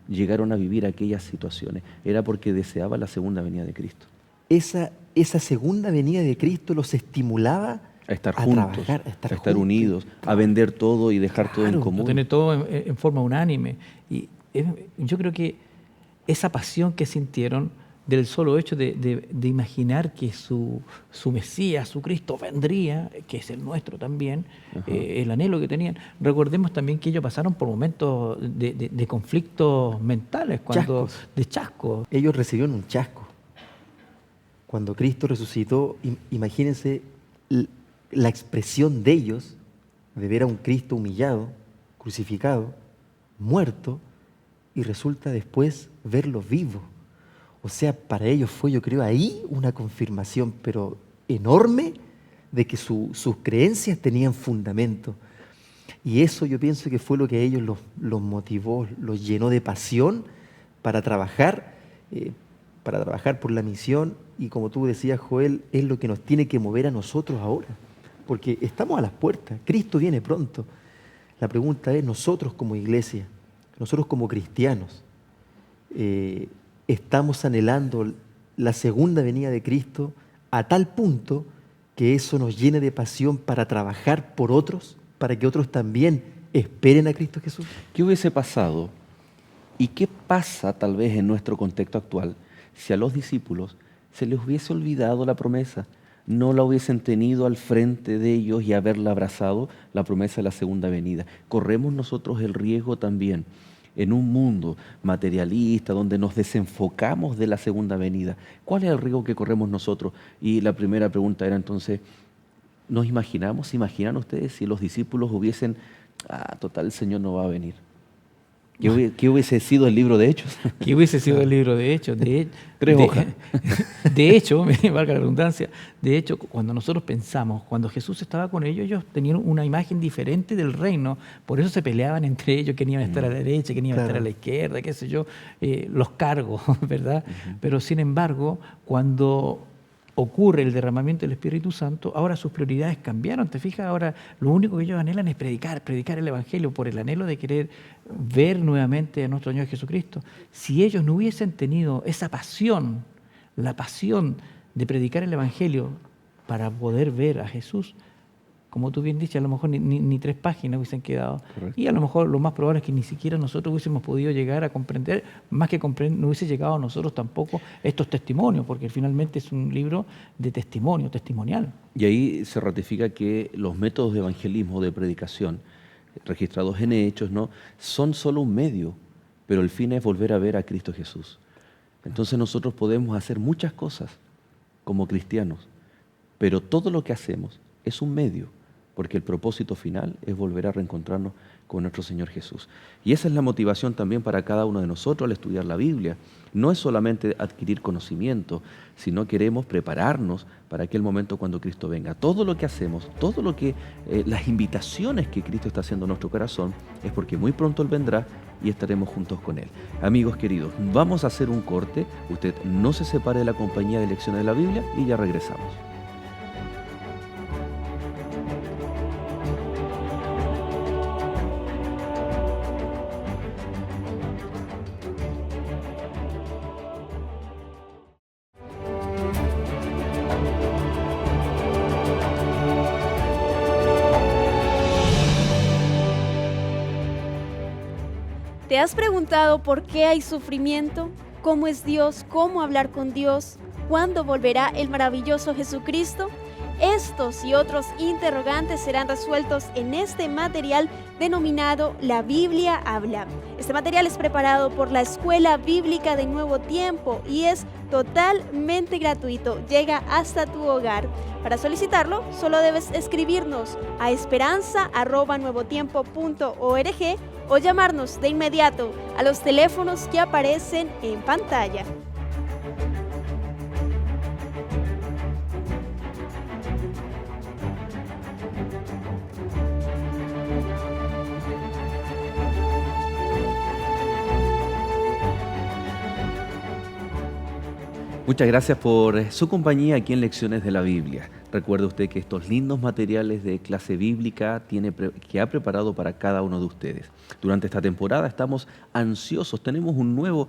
Speaker 1: llegaron a vivir aquellas situaciones? Era porque deseaban la segunda venida de Cristo.
Speaker 4: Esa segunda venida de Cristo los estimulaba
Speaker 1: a estar juntos,
Speaker 4: trabajar,
Speaker 1: a estar unidos, a vender todo y dejar todo en común.
Speaker 3: A tener todo en forma unánime. Y yo creo que esa pasión que sintieron del solo hecho de imaginar que su Mesías, su Cristo vendría, que es el nuestro también, el anhelo que tenían. Recordemos también que ellos pasaron por momentos de conflictos mentales, de chascos.
Speaker 4: Ellos recibieron un chasco. Cuando Cristo resucitó, imagínense la expresión de ellos de ver a un Cristo humillado, crucificado, muerto, y resulta después verlo vivo. O sea, para ellos fue, yo creo, ahí una confirmación, pero enorme, de que sus creencias tenían fundamento. Y eso yo pienso que fue lo que a ellos los motivó, los llenó de pasión para trabajar por la misión. Y como tú decías, Joel, es lo que nos tiene que mover a nosotros ahora, porque estamos a las puertas, Cristo viene pronto. La pregunta es, nosotros como iglesia, nosotros como cristianos, estamos anhelando la segunda venida de Cristo a tal punto que eso nos llene de pasión para trabajar por otros, para que otros también esperen a Cristo Jesús.
Speaker 1: ¿Qué hubiese pasado y qué pasa tal vez en nuestro contexto actual si a los discípulos se les hubiese olvidado la promesa, no la hubiesen tenido al frente de ellos y haberla abrazado, la promesa de la segunda venida? Corremos nosotros el riesgo también en un mundo materialista donde nos desenfocamos de la segunda venida. ¿Cuál es el riesgo que corremos nosotros? Y la primera pregunta era entonces, ¿nos imaginamos, se imaginan ustedes si los discípulos hubiesen, total, el Señor no va a venir? ¿Qué hubiese sido el libro de Hechos?
Speaker 3: ¿Qué hubiese sido el libro de Hechos?
Speaker 1: Tres hojas.
Speaker 3: De hecho, me valga la redundancia, de hecho, cuando nosotros pensamos, cuando Jesús estaba con ellos, ellos tenían una imagen diferente del reino, por eso se peleaban entre ellos, quién iba a estar a la derecha, quién iba a estar a la izquierda, qué sé yo, los cargos, ¿verdad? Pero sin embargo, cuando ocurre el derramamiento del Espíritu Santo, ahora sus prioridades cambiaron. ¿Te fijas? Ahora lo único que ellos anhelan es predicar el Evangelio por el anhelo de querer ver nuevamente a nuestro Señor Jesucristo. Si ellos no hubiesen tenido esa pasión, la pasión de predicar el Evangelio para poder ver a Jesús, como tú bien dices, a lo mejor ni 3 páginas hubiesen quedado. Correcto. Y a lo mejor lo más probable es que ni siquiera nosotros hubiésemos podido llegar a comprender, más que comprender, no hubiese llegado a nosotros tampoco estos testimonios, porque finalmente es un libro de testimonio, testimonial.
Speaker 1: Y ahí se ratifica que los métodos de evangelismo, de predicación, registrados en Hechos, ¿no?, son solo un medio, pero el fin es volver a ver a Cristo Jesús. Entonces nosotros podemos hacer muchas cosas como cristianos, pero todo lo que hacemos es un medio, porque el propósito final es volver a reencontrarnos con nuestro Señor Jesús. Y esa es la motivación también para cada uno de nosotros al estudiar la Biblia. No es solamente adquirir conocimiento, sino queremos prepararnos para aquel momento cuando Cristo venga. Todo lo que hacemos, todo lo que, las invitaciones que Cristo está haciendo en nuestro corazón, es porque muy pronto Él vendrá y estaremos juntos con Él. Amigos queridos, vamos a hacer un corte. Usted no se separe de la compañía de Lecciones de la Biblia y ya regresamos.
Speaker 5: ¿Te has preguntado por qué hay sufrimiento? ¿Cómo es Dios? ¿Cómo hablar con Dios? ¿Cuándo volverá el maravilloso Jesucristo? Estos y otros interrogantes serán resueltos en este material denominado La Biblia Habla. Este material es preparado por la Escuela Bíblica de Nuevo Tiempo y es totalmente gratuito. Llega hasta tu hogar. Para solicitarlo, solo debes escribirnos a esperanza@nuevotiempo.org o llamarnos de inmediato a los teléfonos que aparecen en pantalla.
Speaker 1: Muchas gracias por su compañía aquí en Lecciones de la Biblia. Recuerde usted que estos lindos materiales de clase bíblica que ha preparado para cada uno de ustedes. Durante esta temporada estamos ansiosos, tenemos un nuevo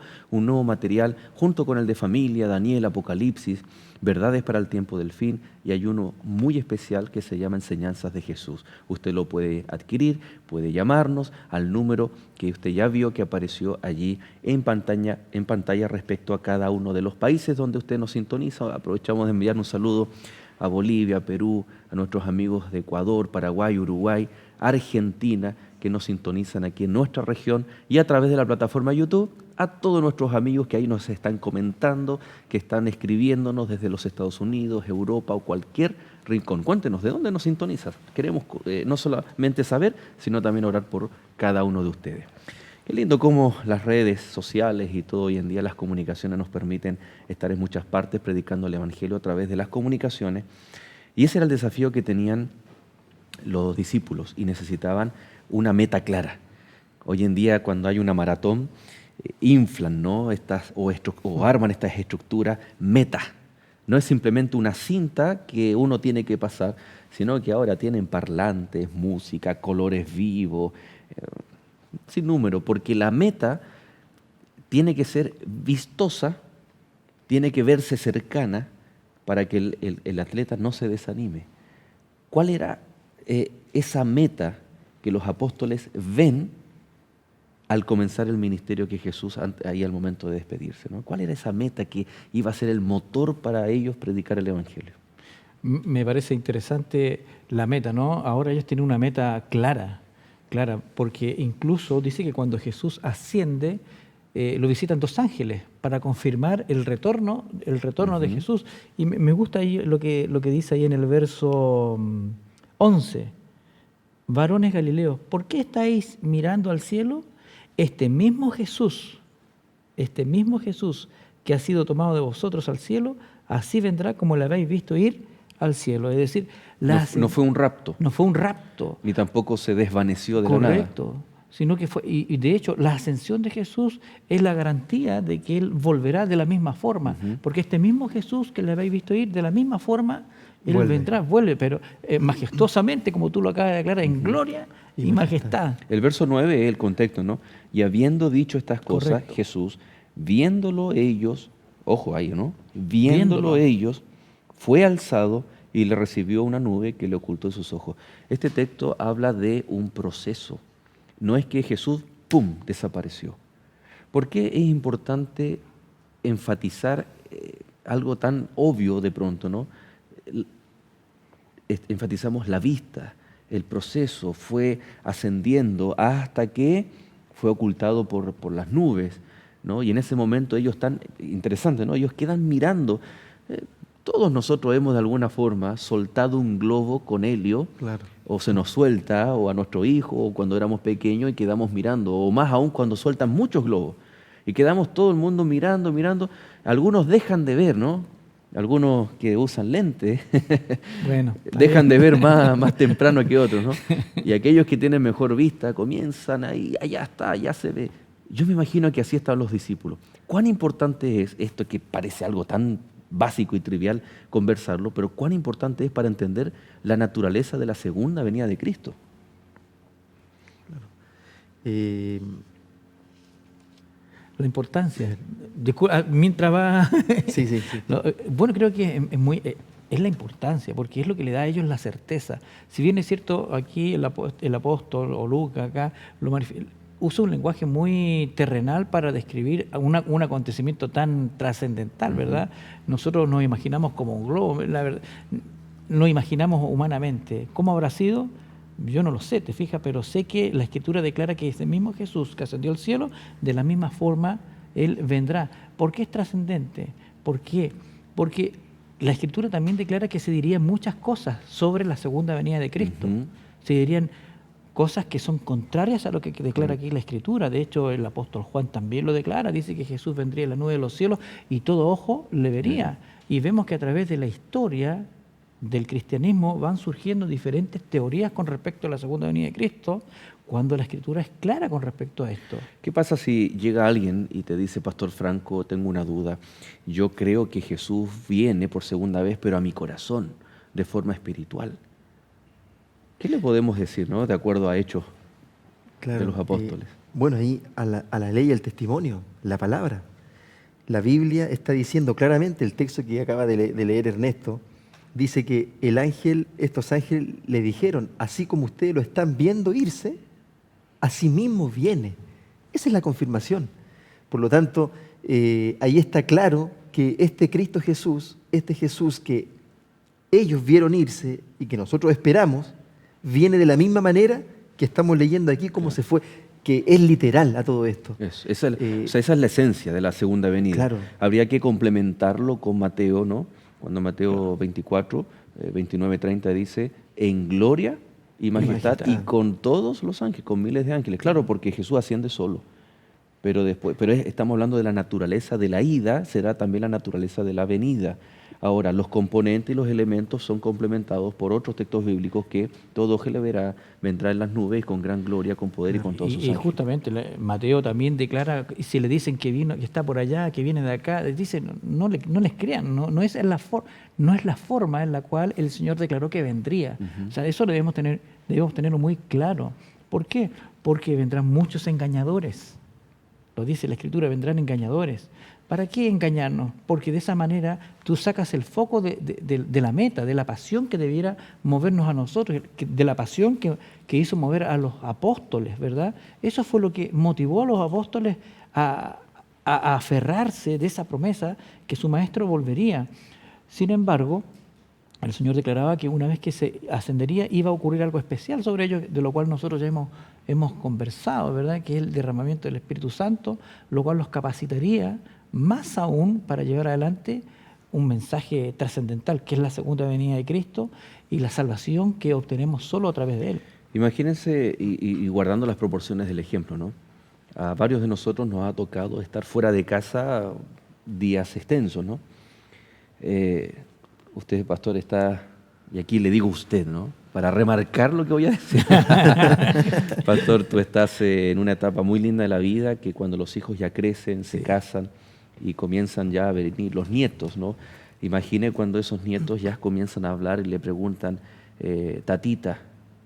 Speaker 1: material junto con el de familia, Daniel, Apocalipsis, verdades para el tiempo del fin, y hay uno muy especial que se llama Enseñanzas de Jesús. Usted lo puede adquirir, puede llamarnos al número que usted ya vio que apareció allí en pantalla respecto a cada uno de los países donde usted nos sintoniza. Aprovechamos de enviar un saludo a Bolivia, a Perú, a nuestros amigos de Ecuador, Paraguay, Uruguay, Argentina, que nos sintonizan aquí en nuestra región, y a través de la plataforma YouTube, a todos nuestros amigos que ahí nos están comentando, que están escribiéndonos desde los Estados Unidos, Europa o cualquier rincón. Cuéntenos, ¿de dónde nos sintonizas? Queremos no solamente saber, sino también orar por cada uno de ustedes. Qué lindo cómo las redes sociales y todo hoy en día, las comunicaciones nos permiten estar en muchas partes predicando el Evangelio a través de las comunicaciones. Y ese era el desafío que tenían los discípulos y necesitaban una meta clara. Hoy en día, cuando hay una maratón, inflan, ¿no? o arman estas estructuras meta. No es simplemente una cinta que uno tiene que pasar, sino que ahora tienen parlantes, música, colores vivos, sin número, porque la meta tiene que ser vistosa, tiene que verse cercana para que el atleta no se desanime. ¿Cuál era esa meta que los apóstoles ven al comenzar el ministerio que Jesús ahí al momento de despedirse, ¿no? ¿Cuál era esa meta que iba a ser el motor para ellos predicar el Evangelio?
Speaker 3: Me parece interesante la meta, ¿no? Ahora ellos tienen una meta clara, porque incluso dice que cuando Jesús asciende, lo visitan 2 ángeles para confirmar el retorno de Jesús. Y me gusta ahí lo que dice ahí en el verso 11. Varones Galileos, ¿por qué estáis mirando al cielo? Este mismo Jesús que ha sido tomado de vosotros al cielo, así vendrá como le habéis visto ir al cielo. Es decir,
Speaker 1: no fue un rapto.
Speaker 3: No fue un rapto.
Speaker 1: Ni tampoco se desvaneció de la nada.
Speaker 3: Correcto. Sino que fue, y de hecho, la ascensión de Jesús es la garantía de que Él volverá de la misma forma. Porque este mismo Jesús que le habéis visto ir, de la misma forma, Él vuelve, pero majestuosamente, como tú lo acabas de declarar, en gloria y majestad.
Speaker 1: El verso 9 es el contexto, ¿no? Y habiendo dicho estas cosas,
Speaker 3: Correcto.
Speaker 1: Jesús, viéndolo ellos, ojo ahí, ¿no? Viéndolo ellos, fue alzado y le recibió una nube que le ocultó de sus ojos. Este texto habla de un proceso. No es que Jesús, ¡pum!, desapareció. ¿Por qué es importante enfatizar algo tan obvio de pronto, ¿no? Enfatizamos la vista, el proceso fue ascendiendo hasta que fue ocultado por las nubes, ¿no? Y en ese momento ellos están, interesante, ¿no? Ellos quedan mirando. Todos nosotros hemos de alguna forma soltado un globo con helio,
Speaker 4: Claro.
Speaker 1: o se nos suelta, o a nuestro hijo, o cuando éramos pequeños y quedamos mirando, o más aún cuando sueltan muchos globos. Y quedamos todo el mundo mirando. Algunos dejan de ver, ¿no? Algunos que usan lentes
Speaker 3: Bueno,
Speaker 1: dejan de ver más temprano que otros, ¿no? Y aquellos que tienen mejor vista comienzan ahí, allá está, ya se ve. Yo me imagino que así estaban los discípulos. ¿Cuán importante es esto que parece algo tan básico y trivial conversarlo, pero cuán importante es para entender la naturaleza de la segunda venida de Cristo?
Speaker 3: la importancia. Mientras va...
Speaker 4: Sí.
Speaker 3: No, bueno, creo que es la importancia, porque es lo que le da a ellos la certeza. Si bien es cierto, aquí el apóstol o Lucas acá usa un lenguaje muy terrenal para describir un acontecimiento tan trascendental, ¿verdad? Nosotros nos imaginamos como un globo, la verdad, nos imaginamos humanamente. ¿Cómo habrá sido? Yo no lo sé, te fijas, pero sé que la Escritura declara que ese mismo Jesús que ascendió al cielo, de la misma forma Él vendrá. ¿Por qué es trascendente? ¿Por qué? Porque la Escritura también declara que se dirían muchas cosas sobre la segunda venida de Cristo. Se dirían cosas que son contrarias a lo que declara aquí la Escritura. De hecho, el apóstol Juan también lo declara. Dice que Jesús vendría en la nube de los cielos y todo ojo le vería. Y vemos que a través de la historia del cristianismo van surgiendo diferentes teorías con respecto a la segunda venida de Cristo, cuando la Escritura es clara con respecto a esto.
Speaker 1: ¿Qué pasa si llega alguien y te dice, Pastor Franco, tengo una duda, yo creo que Jesús viene por segunda vez, pero a mi corazón, de forma espiritual? ¿Qué le podemos decir, no? De acuerdo a Hechos de los apóstoles.
Speaker 4: Bueno, ahí a la ley y al testimonio, la palabra. La Biblia está diciendo claramente, el texto que acaba de leer Ernesto, dice que estos ángeles le dijeron, así como ustedes lo están viendo irse, así mismo viene. Esa es la confirmación. Por lo tanto, ahí está claro que este Cristo Jesús, este Jesús que ellos vieron irse y que nosotros esperamos, viene de la misma manera que estamos leyendo aquí, cómo se fue. que es literal a todo esto.
Speaker 1: Esa es la esencia de la segunda venida.
Speaker 4: Claro.
Speaker 1: Habría que complementarlo con Mateo, ¿no? Cuando Mateo 24, 29, 30 dice, en gloria y majestad y con todos los ángeles, con miles de ángeles. Claro, porque Jesús asciende solo. Pero estamos hablando de la naturaleza de la ida, será también la naturaleza de la venida. Ahora, los componentes y los elementos son complementados por otros textos bíblicos que todo ojo le verá, vendrá en las nubes con gran gloria, con poder y con todos sus
Speaker 3: Y
Speaker 1: ángeles.
Speaker 3: justamente Mateo también declara, y si le dicen que vino, que está por allá, que viene de acá, les dicen, no les crean, no es la forma en la cual el Señor declaró que vendría. O sea, eso debemos tenerlo muy claro. ¿Por qué? Porque vendrán muchos engañadores. Lo dice la Escritura, vendrán engañadores. ¿Para qué engañarnos? Porque de esa manera tú sacas el foco de la meta, de la pasión que debiera movernos a nosotros, de la pasión que hizo mover a los apóstoles, ¿verdad? Eso fue lo que motivó a los apóstoles a aferrarse de esa promesa que su maestro volvería. Sin embargo, el Señor declaraba que una vez que se ascendería iba a ocurrir algo especial sobre ellos, de lo cual nosotros ya hemos conversado, ¿verdad? Que es el derramamiento del Espíritu Santo, lo cual los capacitaría más aún para llevar adelante un mensaje trascendental, que es la segunda venida de Cristo y la salvación que obtenemos solo a través de Él.
Speaker 1: Imagínense, y guardando las proporciones del ejemplo, ¿no? A varios de nosotros nos ha tocado estar fuera de casa días extensos, ¿no? Usted, pastor, está, y aquí le digo usted, ¿no? Para remarcar lo que voy a decir. Pastor, tú estás en una etapa muy linda de la vida, que cuando los hijos ya crecen, se casan y comienzan ya a venir los nietos, ¿no? Imagine cuando esos nietos ya comienzan a hablar y le preguntan, tatita.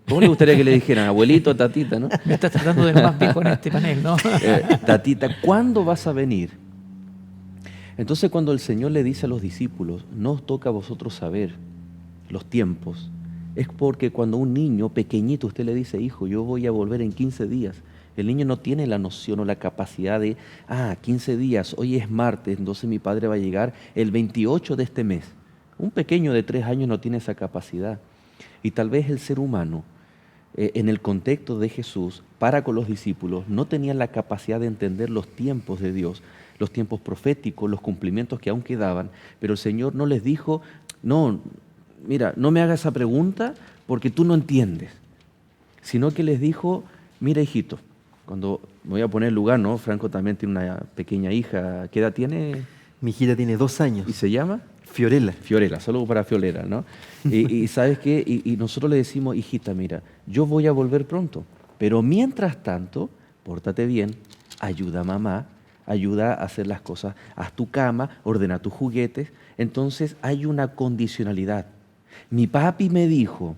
Speaker 1: ¿Cómo le gustaría que le dijeran? Abuelito, tatita, ¿no?
Speaker 3: Me estás tratando del más viejo en este panel, ¿no?
Speaker 1: Tatita, ¿cuándo vas a venir? Entonces cuando el Señor le dice a los discípulos, no os toca a vosotros saber los tiempos, es porque cuando un niño pequeñito usted le dice, hijo, yo voy a volver en 15 días, el niño no tiene la noción o la capacidad de, 15 días, hoy es martes, entonces mi padre va a llegar el 28 de este mes. Un pequeño de 3 años no tiene esa capacidad. Y tal vez el ser humano, en el contexto de Jesús, para con los discípulos, no tenía la capacidad de entender los tiempos de Dios, los tiempos proféticos, los cumplimientos que aún quedaban, pero el Señor no les dijo, no, mira, no me hagas esa pregunta porque tú no entiendes, sino que les dijo, mira hijito, cuando me voy a poner en lugar, ¿no? Franco también tiene una pequeña hija, ¿qué edad tiene?
Speaker 4: Mi hijita tiene 2 años.
Speaker 1: ¿Y se llama?
Speaker 4: Fiorella.
Speaker 1: Fiorella, solo para Fiorella, ¿no? Y ¿sabes qué? Y nosotros le decimos, hijita, mira, yo voy a volver pronto, pero mientras tanto, pórtate bien, ayuda a mamá, ayuda a hacer las cosas, haz tu cama, ordena tus juguetes. Entonces hay una condicionalidad. Mi papi me dijo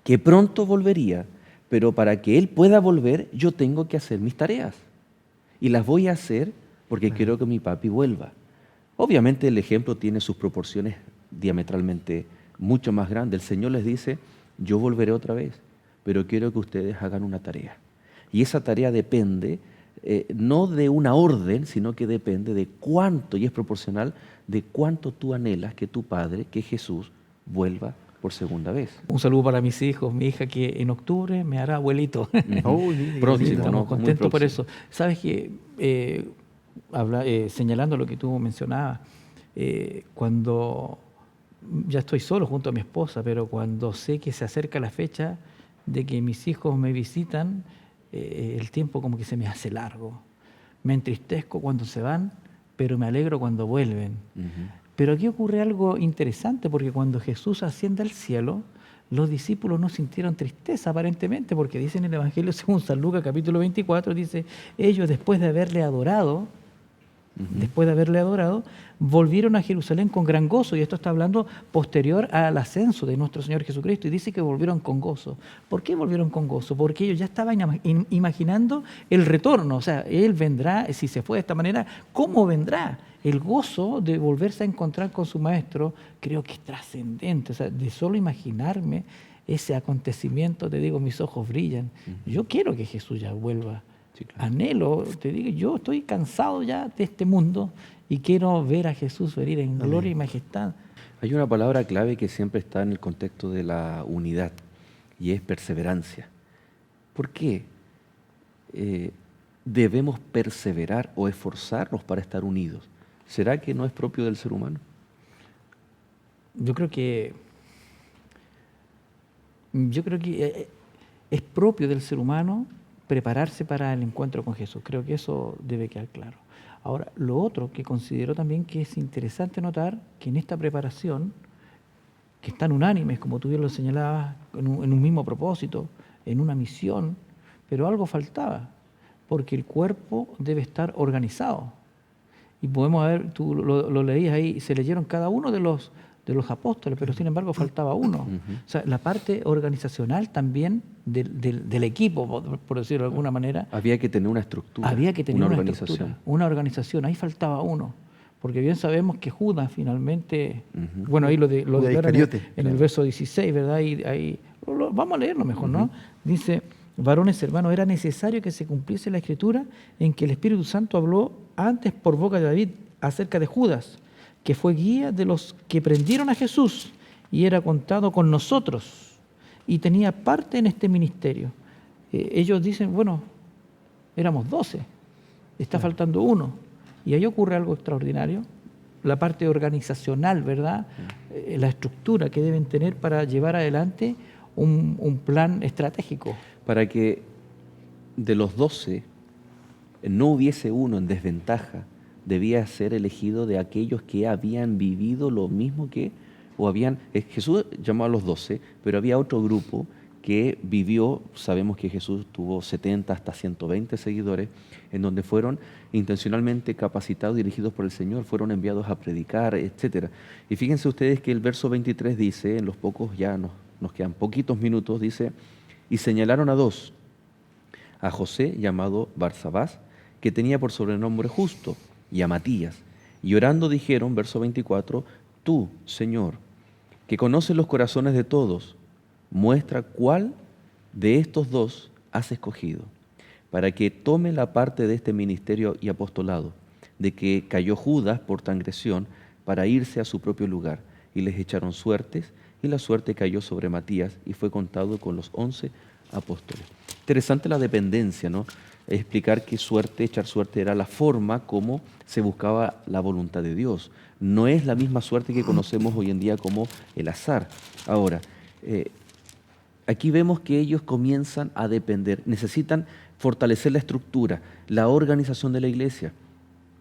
Speaker 1: que pronto volvería, pero para que él pueda volver yo tengo que hacer mis tareas. Y las voy a hacer porque quiero que mi papi vuelva. Obviamente el ejemplo tiene sus proporciones diametralmente mucho más grandes. El Señor les dice, yo volveré otra vez, pero quiero que ustedes hagan una tarea. Y esa tarea depende no de una orden, sino que depende de cuánto, y es proporcional, de cuánto tú anhelas que tu Padre, que Jesús, vuelva por segunda vez.
Speaker 3: Un saludo para mis hijos, mi hija que en octubre me hará abuelito.
Speaker 1: Próximo,
Speaker 3: Estamos
Speaker 1: ¿no?
Speaker 3: contentos por eso. Sabes que, señalando lo que tú mencionabas, cuando ya estoy solo junto a mi esposa, pero cuando sé que se acerca la fecha de que mis hijos me visitan, el tiempo como que se me hace largo. Me entristezco cuando se van, pero me alegro cuando vuelven. Pero aquí ocurre algo interesante, porque cuando Jesús asciende al cielo, los discípulos no sintieron tristeza aparentemente, porque dice en el Evangelio según San Lucas capítulo 24, dice, ellos después de haberle adorado, volvieron a Jerusalén con gran gozo, y esto está hablando posterior al ascenso de nuestro Señor Jesucristo, y dice que volvieron con gozo. ¿Por qué volvieron con gozo? Porque ellos ya estaban imaginando el retorno, o sea, Él vendrá, si se fue de esta manera, ¿cómo vendrá? El gozo de volverse a encontrar con su Maestro creo que es trascendente, o sea, de solo imaginarme ese acontecimiento, te digo, mis ojos brillan. Yo quiero que Jesús ya vuelva. Sí, claro. Anhelo, te digo, yo estoy cansado ya de este mundo y quiero ver a Jesús venir en gloria y majestad.
Speaker 1: Hay una palabra clave que siempre está en el contexto de la unidad y es perseverancia. ¿Por qué? debemos perseverar o esforzarnos para estar unidos. ¿Será que no es propio del ser humano?
Speaker 3: Yo creo que es propio del ser humano prepararse para el encuentro con Jesús. Creo que eso debe quedar claro. Ahora, lo otro que considero también que es interesante notar, que en esta preparación, que están unánimes, como tú bien lo señalabas, en un mismo propósito, en una misión, pero algo faltaba, porque el cuerpo debe estar organizado. Y podemos ver, tú lo leías ahí, se leyeron cada uno de los apóstoles, pero sin embargo faltaba uno. O sea, la parte organizacional también del equipo, por decirlo de alguna manera.
Speaker 1: Había que tener una estructura.
Speaker 3: Había que tener una
Speaker 1: organización.
Speaker 3: estructura, una organización. Ahí faltaba uno. Porque bien sabemos que Judas finalmente, bueno, ahí lo declara en el verso 16, ¿verdad? Vamos a leerlo mejor, ¿no? Dice: varones hermanos, era necesario que se cumpliese la escritura en que el Espíritu Santo habló antes por boca de David acerca de Judas, que fue guía de los que prendieron a Jesús y era contado con nosotros y tenía parte en este ministerio. Ellos dicen, bueno, éramos 12, está faltando uno. Y ahí ocurre algo extraordinario, la parte organizacional, ¿verdad? La estructura que deben tener para llevar adelante un plan estratégico.
Speaker 1: Para que de los 12 no hubiese uno en desventaja, debía ser elegido de aquellos que habían vivido lo mismo que, Jesús llamó a los 12, pero había otro grupo que vivió, sabemos que Jesús tuvo 70 hasta 120 seguidores, en donde fueron intencionalmente capacitados, dirigidos por el Señor, fueron enviados a predicar, etc. Y fíjense ustedes que el verso 23 dice, en los pocos, ya nos quedan poquitos minutos, dice: y señalaron a dos, a José, llamado Barsabás, que tenía por sobrenombre Justo, y a Matías. Y orando dijeron, verso 24, tú, Señor, que conoces los corazones de todos, muestra cuál de estos dos has escogido, para que tome la parte de este ministerio y apostolado, de que cayó Judas por transgresión para irse a su propio lugar, y les echaron suertes, y la suerte cayó sobre Matías, y fue contado con los 11 apóstoles. Interesante la dependencia, ¿no? Explicar que echar suerte era la forma como se buscaba la voluntad de Dios. No es la misma suerte que conocemos hoy en día como el azar. Ahora, aquí vemos que ellos comienzan a depender, necesitan fortalecer la estructura, la organización de la iglesia,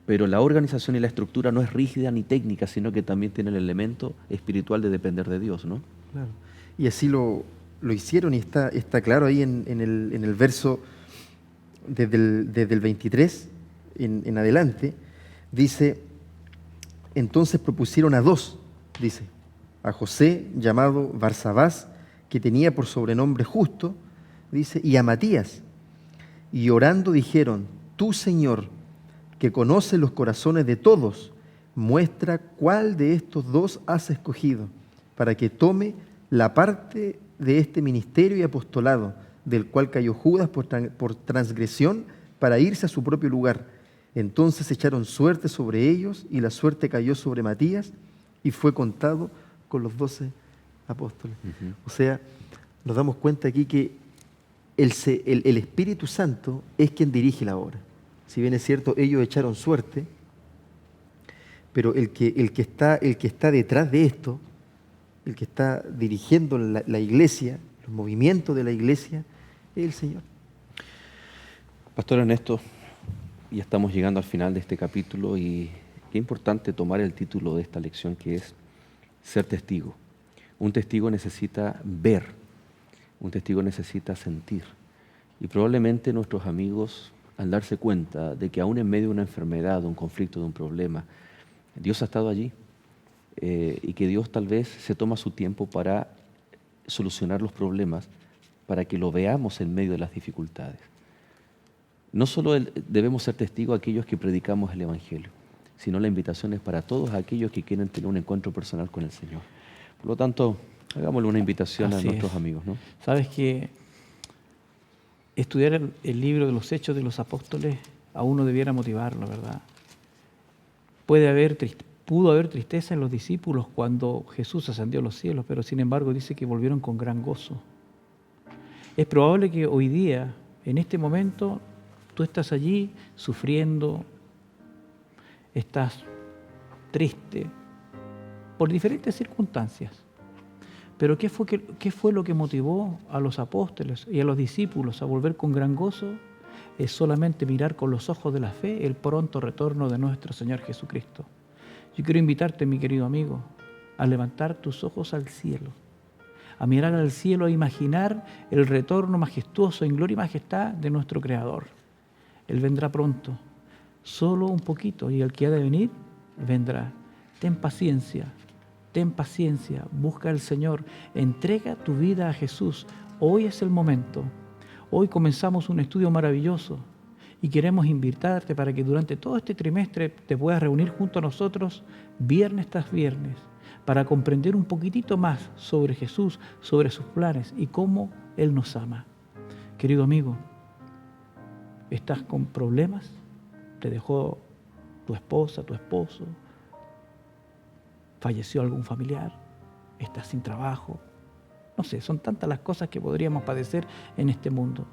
Speaker 1: pero la organización y la estructura no es rígida ni técnica, sino que también tiene el elemento espiritual de depender de Dios, ¿no?
Speaker 4: Claro. Y así lo hicieron, y está claro ahí en el verso, desde el 23 en adelante, dice: entonces propusieron a dos, dice, a José, llamado Barsabás, que tenía por sobrenombre Justo, dice, y a Matías. Y orando dijeron: tú, Señor, que conoces los corazones de todos, muestra cuál de estos dos has escogido, para que tome la parte de este ministerio y apostolado, del cual cayó Judas por transgresión para irse a su propio lugar. Entonces echaron suerte sobre ellos, y la suerte cayó sobre Matías, y fue contado con los 12 apóstoles. O sea, nos damos cuenta aquí que el Espíritu Santo es quien dirige la obra. Si bien es cierto, ellos echaron suerte, pero el que está detrás de esto, el que está dirigiendo la iglesia, los movimientos de la iglesia, es el Señor.
Speaker 1: Pastor Ernesto, ya estamos llegando al final de este capítulo, y qué importante tomar el título de esta lección, que es ser testigo. Un testigo necesita ver, un testigo necesita sentir. Y probablemente nuestros amigos, al darse cuenta de que aún en medio de una enfermedad, de un conflicto, de un problema, Dios ha estado allí, y que Dios tal vez se toma su tiempo para solucionar los problemas, para que lo veamos en medio de las dificultades. No solo debemos ser testigos a aquellos que predicamos el Evangelio, sino la invitación es para todos aquellos que quieren tener un encuentro personal con el Señor. Por lo tanto, hagámosle una invitación a nuestros amigos, ¿no?
Speaker 3: Sabes que estudiar el libro de los Hechos de los Apóstoles a uno debiera motivarlo, ¿verdad? Pudo haber tristeza en los discípulos cuando Jesús ascendió a los cielos, pero sin embargo dice que volvieron con gran gozo. Es probable que hoy día, en este momento, Tú estás allí sufriendo, estás triste por diferentes circunstancias. Pero ¿qué fue lo que motivó a los apóstoles y a los discípulos a volver con gran gozo? Es solamente mirar con los ojos de la fe el pronto retorno de nuestro Señor Jesucristo. Yo quiero invitarte, mi querido amigo, a levantar tus ojos al cielo, a mirar al cielo, a imaginar el retorno majestuoso en gloria y majestad de nuestro Creador. Él vendrá pronto, solo un poquito, y el que ha de venir, vendrá. Ten paciencia, busca al Señor, entrega tu vida a Jesús. Hoy es el momento. Hoy comenzamos un estudio maravilloso y queremos invitarte para que durante todo este trimestre te puedas reunir junto a nosotros viernes tras viernes para comprender un poquitito más sobre Jesús, sobre sus planes y cómo Él nos ama. Querido amigo, ¿estás con problemas? ¿Te dejó tu esposa, tu esposo? ¿Falleció algún familiar? ¿Estás sin trabajo? No sé, son tantas las cosas que podríamos padecer en este mundo.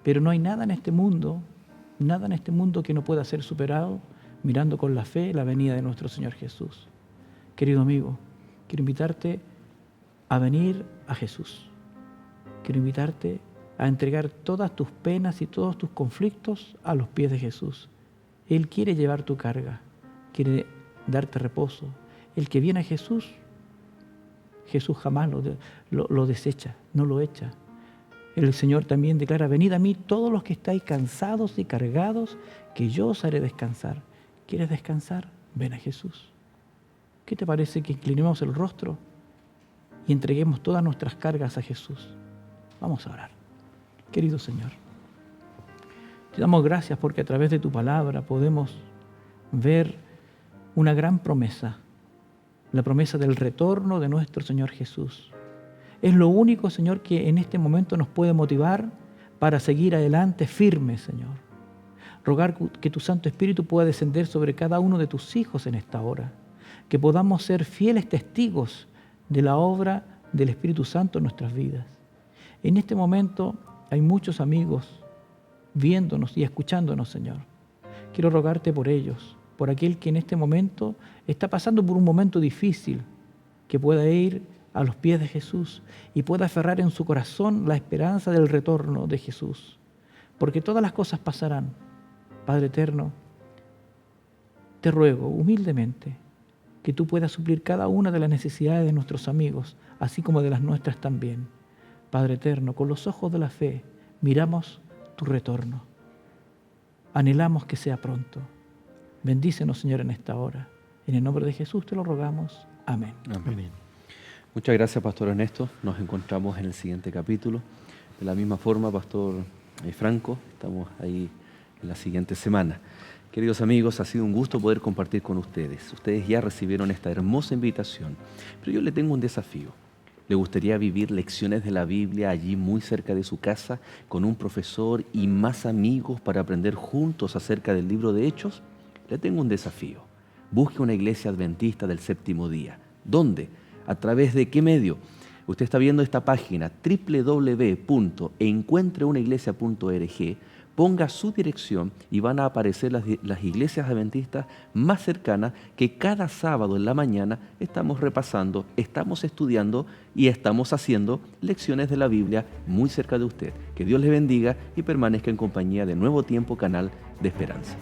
Speaker 3: Pero no hay nada en este mundo que no pueda ser superado mirando con la fe la venida de nuestro Señor Jesús. Querido amigo, quiero invitarte a venir a Jesús. Quiero invitarte a entregar todas tus penas y todos tus conflictos a los pies de Jesús. Él quiere llevar tu carga, quiere darte reposo. El que viene a Jesús, Jesús jamás lo desecha, no lo echa. El Señor también declara: venid a mí todos los que estáis cansados y cargados, que yo os haré descansar. ¿Quieres descansar? Ven a Jesús. ¿Qué te parece que inclinemos el rostro y entreguemos todas nuestras cargas a Jesús? Vamos a orar. Querido Señor, te damos gracias porque a través de tu palabra podemos ver una gran promesa, la promesa del retorno de nuestro Señor Jesús. Es lo único, Señor, que en este momento nos puede motivar para seguir adelante firmes, Señor. Rogar que tu Santo Espíritu pueda descender sobre cada uno de tus hijos en esta hora, que podamos ser fieles testigos de la obra del Espíritu Santo en nuestras vidas. En este momento hay muchos amigos viéndonos y escuchándonos, Señor. Quiero rogarte por ellos, por aquel que en este momento está pasando por un momento difícil, que pueda ir a los pies de Jesús y pueda aferrar en su corazón la esperanza del retorno de Jesús. Porque todas las cosas pasarán. Padre eterno, te ruego humildemente que tú puedas suplir cada una de las necesidades de nuestros amigos, así como de las nuestras también. Padre eterno, con los ojos de la fe miramos tu retorno. Anhelamos que sea pronto. Bendícenos, Señor, en esta hora. En el nombre de Jesús te lo rogamos. Amén.
Speaker 1: Amén. Muchas gracias, Pastor Ernesto. Nos encontramos en el siguiente capítulo. De la misma forma, Pastor Franco, estamos ahí en la siguiente semana. Queridos amigos, ha sido un gusto poder compartir con ustedes. Ustedes ya recibieron esta hermosa invitación, pero yo le tengo un desafío. ¿Le gustaría vivir lecciones de la Biblia allí muy cerca de su casa, con un profesor y más amigos para aprender juntos acerca del libro de Hechos? Le tengo un desafío. Busque una iglesia adventista del séptimo día. ¿Dónde? ¿A través de qué medio? Usted está viendo esta página www.encuentreunaiglesia.org. Ponga su dirección y van a aparecer las iglesias adventistas más cercanas que cada sábado en la mañana estamos repasando, estamos estudiando y estamos haciendo lecciones de la Biblia muy cerca de usted. Que Dios le bendiga y permanezca en compañía de Nuevo Tiempo, canal de esperanza.